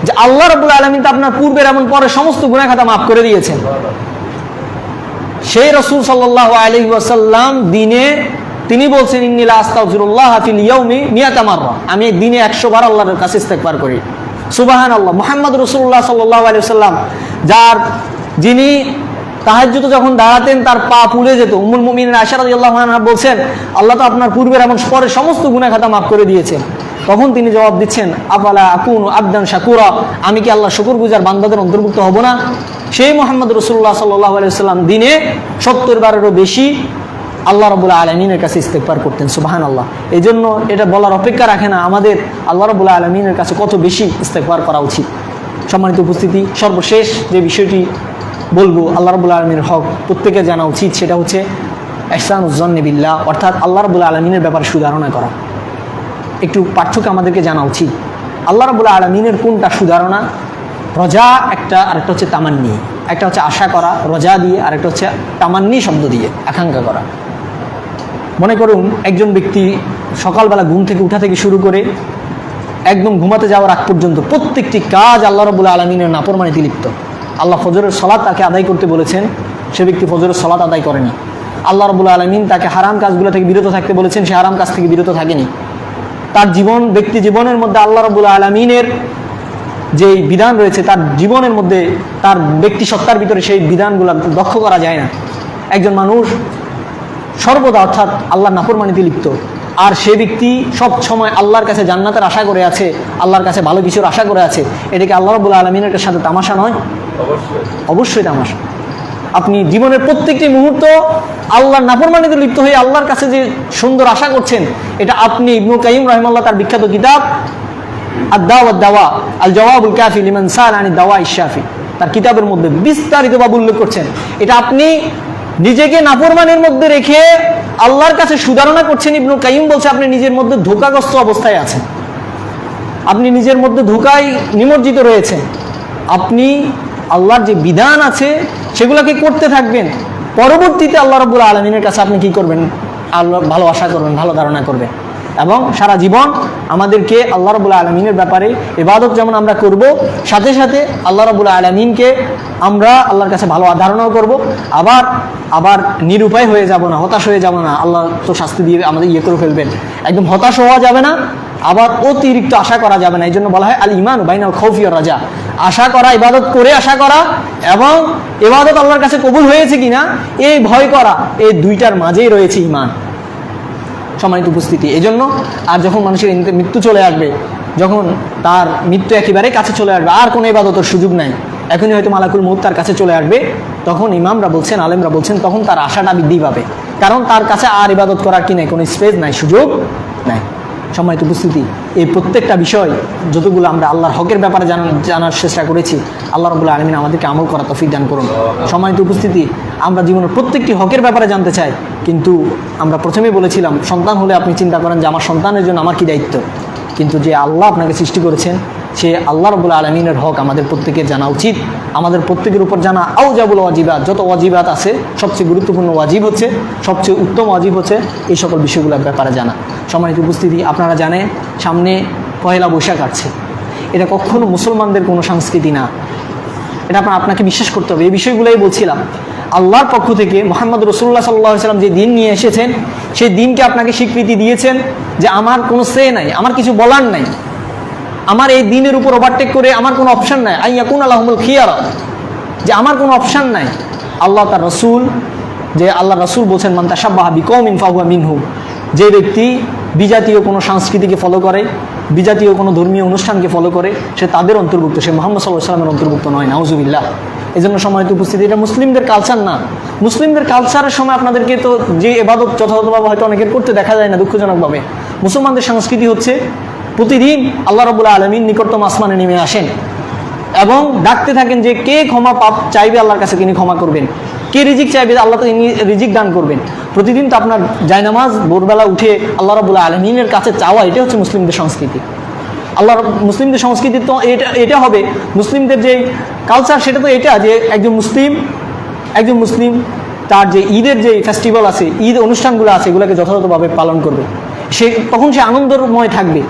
যে আল্লাহ রাব্বুল আলামিন তো আপনার পূর্বের এবং পরের সমস্ত গুনাহ খাতা মাফ করে দিয়েছেন, সেই রাসূল সাল্লাল্লাহু আলাইহি ওয়াসাল্লাম দিনে তিনি বলছেন, ইন্নী লা আস্তাগফিরুল্লাহ ফিল ইয়াউমি মিয়াতা মাররা, আমি দিনে 100 বার আল্লাহর কাছে ইস্তেগফার করি। সুবহানাল্লাহ। মুহাম্মদ রাসূলুল্লাহ সাল্লাল্লাহু আলাইহি ওয়াসাল্লাম, যিনি তাহাজ্জুদে যখন দাঁড়াতেন তার পা ফুলে যেত, উম্মুল মুমিনিন আয়েশা রাদিয়াল্লাহু আনহা বলছেন, আল্লাহ তো আপনার পূর্বের এবং পরের সমস্ত গুনাহ খাতা মাফ করে দিয়েছেন। তখন তিনি জবাব দিচ্ছেন, আফালা আকুনু আবদান শাকুরা, আমি কি আল্লাহ শুকরগুজার বান্দাদের অন্তর্ভুক্ত হব না? সেই মুহাম্মদ রাসূলুল্লাহ সাল্লাল্লাহু আলাইহি ওয়াসাল্লাম দিনে 70 বারেরও বেশি আল্লাহ রাব্বুল আলামিনের কাছে ইস্তেগফার করতেন। সুবহানাল্লাহ। এই জন্য এটা বলার অপেক্ষা রাখে না আমাদের আল্লাহ রাব্বুল আলামিনের কাছে কত বেশি ইস্তেগফার করা উচিত। সম্মানিত উপস্থিতি, সর্বশেষ যে বিষয়টি বলবো আল্লাহ রাব্বুল আলামিনের হক প্রত্যেকের জানা উচিত, সেটা হচ্ছে ইহসানুজ জন্নি বিল্লাহ, অর্থাৎ আল্লাহ রাব্বুল আলামিনের ব্যাপারে সুধারণা করা। একটু পার্থক্য আমাদেরকে জানা উচিত। আল্লাহ রাব্বুল আলামিনের কোনটা সুধারণা, রজা একটা, আরেকটা হচ্ছে তামান্নি। একটা হচ্ছে আশা করা রজা দিয়ে, আরেকটা হচ্ছে তামান্নি শব্দ দিয়ে আকাঙ্ক্ষা করা। মনে করুন একজন ব্যক্তি সকালবেলা ঘুম থেকে উঠা থেকে শুরু করে একদম ঘুমাতে যাওয়ার আগ পর্যন্ত প্রত্যেকটি কাজ আল্লাহ রাব্বুল আলামিনের নাফরমানিতে লিপ্ত। আল্লাহ ফজরের সালাত তাকে আদায় করতে বলেছেন, সে ব্যক্তি ফজরের সালাত আদায় করেনি। আল্লাহ রাব্বুল আলামিন তাকে হারাম কাজগুলো থেকে বিরত থাকতে বলেছেন, সে হারাম কাজ থেকে বিরত থাকেনি। তার ব্যক্তি জীবনের মধ্যে আল্লাহ রাব্বুল আলামিনের যে বিধান রয়েছে তার জীবনের মধ্যে, তার ব্যক্তি সত্তার ভিতরে সেই বিধানগুলো দক্ষ করা যায় না। একজন মানুষ সর্বদা অর্থাৎ আল্লাহর নাফরমানিতে লিপ্ত, আর সে ব্যক্তি সব সময় আল্লাহর কাছে জান্নাতের আশা করে আছে, আল্লাহর কাছে ভালো কিছুর আশা করে আছে, এটাকে আল্লাহ রাব্বুল আলামিনের সাথে তামাশা নয়? অবশ্যই তামাশা। আপনি জীবনের প্রত্যেকটি মুহূর্ত আল্লাহর নাফরমানিতে লিপ্ত হয়ে আল্লাহর কাছে যে সুন্দর আশা করছেন, এটা আপনি ইবনে কাইয়িম রাহিমাহুল্লাহ তার বিখ্যাত কিতাব আদ-দাওয়া ওয়াদ-দাওয়া আল জওয়াবুল কাফি লিমান সাআল আনি দাওয়া ইশ-শাফি, তার কিতাবের মধ্যে বিস্তারিতভাবে উল্লেখ করছেন। এটা আপনি নিজেকে নাফরমানির মধ্যে রেখে আল্লাহর কাছে সুধারণা করছেন। ইবনে কাইয়িম বলছে আপনি নিজের মধ্যে ধোঁকাগ্রস্ত অবস্থায় আছেন, আপনি নিজের মধ্যে ধোঁকায় নিমজ্জিত রয়েছেন। আপনি আল্লাহর যে বিধান আছে সেগুলোকে করতে থাকবেন, পরবর্তীতে আল্লাহ রাব্বুল আলামিনের কাছে আপনি কি করবেন, আল্লাহ ভালো আশা করবেন, ভালো ধারণা করবেন। এবং সারা জীবন আমাদেরকে আল্লাহ রাব্বুল আলামিনের ব্যাপারে ইবাদত যেমন আমরা করব, সাথে সাথে আল্লাহ রাব্বুল আলামিনকে আমরা আল্লাহর কাছে ভালো ধারণাও করব। আবার নিরুপায় হয়ে যাব না, হতাশ হয়ে যাব না, আল্লাহ তো শাস্তি দিয়ে আমাদের করে ফেলবেন, একদম হতাশ হওয়া যাবে না। আবার অতিরিক্ত আশা করা যাবে না। এই জন্য বলা হয় আল ইমান বাইনাল খাউফি ওয়ার রাজা। আশা করা, ইবাদত করে আশা করা, এবং ইবাদত আল্লাহর কাছে কবুল হয়েছে কিনা এই ভয় করা, এই দুইটার মাঝেই রয়েছে ইমান। সম্মানিত উপস্থিতি, এই জন্য আর যখন মানুষের মৃত্যু চলে আসবে, যখন তার মৃত্যু একেবারে কাছে চলে আসবে, আর কোনো ইবাদতের সুযোগ নাই, এখনই হয়তো মালাকুল মউত তার কাছে চলে আসবে, তখন ইমামরা বলছেন, আলেমরা বলছেন, তখন তার আশাটা বৃদ্ধি পাবে। কারণ তার কাছে আর ইবাদত করার কি নাই, কোনো স্পেস নাই, সুযোগ নাই। সম্মানিত উপস্থিতি, এই প্রত্যেকটা বিষয় যতগুলো আমরা আল্লাহর হকের ব্যাপারে জানার চেষ্টা করেছি, আল্লাহ রাব্বুল আলামিন আমাদেরকে আমল করা তৌফিক দান করুন। সম্মানিত উপস্থিতি, আমরা জীবনের প্রত্যেকটি হকের ব্যাপারে জানতে চাই, কিন্তু আমরা প্রথমেই বলেছিলাম সন্তান হলে আপনি চিন্তা করেন যে আমার সন্তানের জন্য আমার কি দায়িত্ব, কিন্তু যে আল্লাহ আপনাকে সৃষ্টি করেছেন সে আল্লাহ রাব্বুল আলামিনের হক আমাদের প্রত্যেকের জানা উচিত। আমাদের প্রত্যেকের উপর জানা আউজাবুল ওয়াজিবাত, যত ওয়াজিবাত আছে সবচেয়ে গুরুত্বপূর্ণ ওয়াজিব হচ্ছে, সবচেয়ে উত্তম ওয়াজিব হচ্ছে এই সকল বিষয়গুলোর ব্যাপারে জানা। সম্মানিত উপস্থিতি, আপনারা জানেন সামনে পহেলা বৈশাখ আসছে। এটা কখনো মুসলমানদের কোনো সংস্কৃতি না, এটা আপনাকে বিশ্বাস করতে হবে। এই বিষয়গুলোই বলছিলাম, আল্লাহর পক্ষ থেকে মুহাম্মদ রাসূলুল্লাহ সাল্লাল্লাহু আলাইহি ওয়াসাল্লাম যে দিন নিয়ে এসেছেন, সেই দিনকে আপনাকে স্বীকৃতি দিয়েছেন যে আমার কোনো সে নাই, আমার কিছু বলার নাই, আমার এই দিনের উপর ওভারটেক করে আমার কোনো অপশান নাই, আইয়াকুন আলাহুমুল খিয়ারা, যে আমার কোনো অপশান নাই। আল্লাহ তার রসুল, যে আল্লাহ রসুল বলছেন মান তাশাব্বাহা বিকওমিন ফাহুয়া মিনহুম, যে ব্যক্তি বিজাতীয় কোনো সংস্কৃতিকে ফলো করে, বিজাতীয় কোনো ধর্মীয় অনুষ্ঠানকে ফলো করে, সে তাদের অন্তর্ভুক্ত, সে মুহাম্মদ সাল্লাল্লাহু আলাইহি ওয়াসাল্লামের অন্তর্ভুক্ত নয়, নাউজুবিল্লাহ। এই জন্য সম্মানিত উপস্থিতি, এটা মুসলিমদের কালচার না। মুসলিমদের কালচারের সময় আপনাদেরকে তো যে ইবাদত যথাযথভাবে হয়তো অনেকের করতে দেখা যায় না দুঃখজনকভাবে। মুসলমানদের সংস্কৃতি হচ্ছে প্রতিদিন আল্লাহ রাব্বুল আলামিন নিকটতম আসমানে নেমে আসেন এবং ডাকতে থাকেন যে কে ক্ষমা পাপ চাইবে আল্লাহর কাছে তিনি ক্ষমা করবেন, কে রিজিক চাইবে আল্লাহ তো তিনি রিজিক দান করবেন। প্রতিদিন তো আপনার জায়নামাজ ভোরবেলা উঠে আল্লাহ রাব্বুল আলামিনের কাছে চাওয়া, এটা হচ্ছে মুসলিমদের সংস্কৃতি। মুসলিমদের সংস্কৃতি তো এটা হবে, মুসলিমদের যে কালচার সেটা তো এটা, যে একজন মুসলিম তার যে ঈদের যে ফেস্টিভ্যাল আছে, ঈদ অনুষ্ঠানগুলো আছে, এগুলোকে যথাযথভাবে পালন করবে, তখন সে আনন্দময় থাকবে।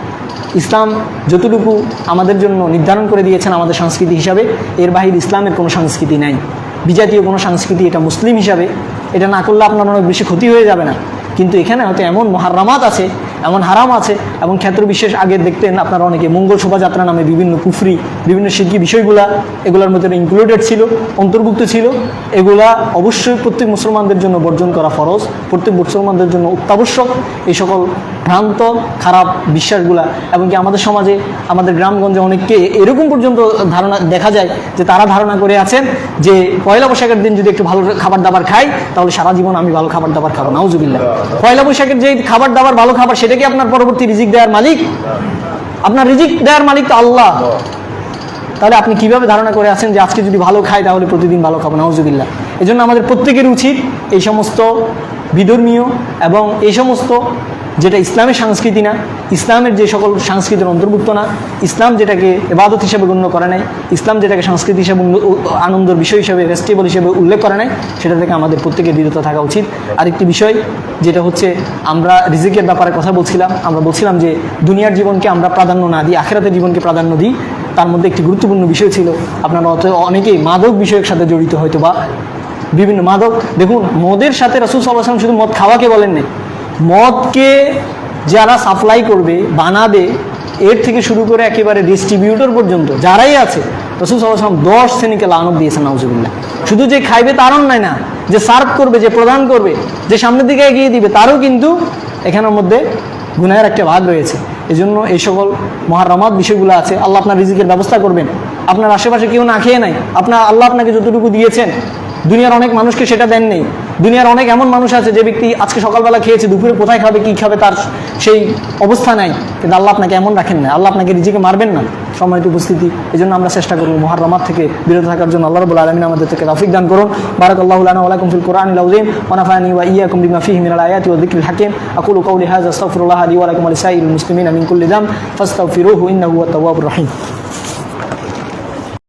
ইসলাম যতটুকু আমাদের জন্য নির্ধারণ করে দিয়েছেন আমাদের সংস্কৃতি হিসাবে, এর বাহিরে ইসলামের কোনো সংস্কৃতি নাই, বিজাতীয় কোনো সংস্কৃতি। এটা মুসলিম হিসাবে এটা না করলে আপনার অনেক বেশি ক্ষতি হয়ে যাবে না, কিন্তু এখানে হয়তো এমন মুহাররামাত আছে, এমন হারাম আছে, এবং ক্ষেত্র বিশেষ আগে দেখতেন আপনারা অনেকে মঙ্গল শোভাযাত্রা নামে বিভিন্ন কুফরি, বিভিন্ন শিরকি বিষয়গুলা এগুলোর মধ্যে ইনক্লুডেড ছিল, অন্তর্ভুক্ত ছিল। এগুলা অবশ্যই প্রত্যেক মুসলমানদের জন্য বর্জন করা ফরজ, প্রত্যেক মুসলমানদের জন্য অত্যাবশ্যক। এই সকল ভ্রান্ত খারাপ বিশ্বাসগুলা, এবং কি আমাদের সমাজে, আমাদের গ্রামগঞ্জে অনেককে এরকম পর্যন্ত ধারণা দেখা যায় যে তারা ধারণা করে আছেন যে পয়লা বৈশাখের দিন যদি একটু ভালো খাবার দাবার খাই তাহলে সারা জীবন আমি ভালো খাবার দাবার খাবো। নাউজুবিল্লাহ। পয়লা বৈশাখের যে খাবার দাবার ভালো খাবার, সেটা কি আপনার পরবর্তী রিজিক দেওয়ার মালিক? আপনার রিজিক দেওয়ার মালিক তো আল্লাহ। তাহলে আপনি কিভাবে ধারণা করে আছেন যে আজকে যদি ভালো খাই তাহলে প্রতিদিন ভালো খাবো? নাউজুবিল্লাহ। এই জন্য আমাদের প্রত্যেকের উচিত এই সমস্ত বিধর্মীয় এবং এই সমস্ত যেটা ইসলামের সংস্কৃতি না, ইসলামের যে সকল সংস্কৃতির অন্তর্ভুক্ত না, ইসলাম যেটাকে ইবাদত হিসেবে গণ্য করে নাই, ইসলাম যেটাকে সংস্কৃতি হিসেবে আনন্দের বিষয় হিসেবে, ফেস্টিভ্যাল হিসেবে উল্লেখ করে নাই, সেটা থেকে আমাদের প্রত্যেকের বিরত থাকা উচিত। আরেকটি বিষয় যেটা হচ্ছে, আমরা রিজিকের ব্যাপারে কথা বলছিলাম, আমরা বলছিলাম যে দুনিয়ার জীবনকে আমরা প্রাধান্য না দিই, আখিরাতের জীবনকে প্রাধান্য দিই। তার মধ্যে একটি গুরুত্বপূর্ণ বিষয় ছিল, আপনারা অনেকেই মাদক বিষয়ের সাথে জড়িত হয়তো বা বিভিন্ন মাদক। দেখুন, মদের সাথে রাসূল সাল্লাল্লাহু আলাইহি ওয়াসাল্লাম শুধু মদ খাওয়াকে বলেন নাই, মদকে যারা সাপ্লাই করবে, বানাবে, এর থেকে শুরু করে একেবারে ডিস্ট্রিবিউটর পর্যন্ত যারাই আছে, রাসূল সাল্লাল্লাহু আলাইহি ওয়াসাল্লাম 10 শ্রেণীকে লানত দিয়েছেন। নাউজুবিল্লাহ। শুধু যে খাইবে তার অন্যায় না, যে সার্ভ করবে, যে প্রদান করবে, যে সামনের দিকে এগিয়ে দিবে, তারও কিন্তু এখানের মধ্যে গুনাহের একটা ভাগ রয়েছে। এই জন্য এই সকল মুহাররামাত বিষয়গুলো আছে। আল্লাহ আপনার রিজিকের ব্যবস্থা করবেন। আপনার আশেপাশে কেউ না খেয়ে নাই, আল্লাহ আপনাকে যতটুকু দিয়েছেন, দুনিয়ার অনেক মানুষকে সেটা দেন নেই। দুনিয়ার অনেক এমন মানুষ আছে যে ব্যক্তি আজকে সকালবেলা খেয়েছে, দুপুরে কোথায় খাবে, কী খাবে, তার সেই অবস্থা নাই, কিন্তু আল্লাহ আপনাকে এমন রাখেন না, আল্লাহ আপনাকে রিজিকে মারবেন না। সম্মানিত উপস্থিতি, এই জন্য আমরা চেষ্টা করব মুহাররামাত থেকে বিরত থাকার জন্য। আল্লাহ রাব্বুল আলামিন আমাদের থেকে তৌফিক দান করুন। বারাকাল্লাহু লানা ওয়া লাকুম ফিল কুরআনিল আযীম ওয়া নাফা'নি ওয়া ইয়্যাকুম বিমা ফীহি মিনাল আয়াতি ওয়া যিকরিল হাকীম। আকুলু কাওলি হাযা আস্তাগফিরুল্লাহ লি ওয়া লাকুম ওয়া লিসাইরিল মুসলিমিনা মিন কুল্লি যাম ফাস্তাগফিরুহু ইন্নাহু হুয়াত তাওয়াবুর রাহিম।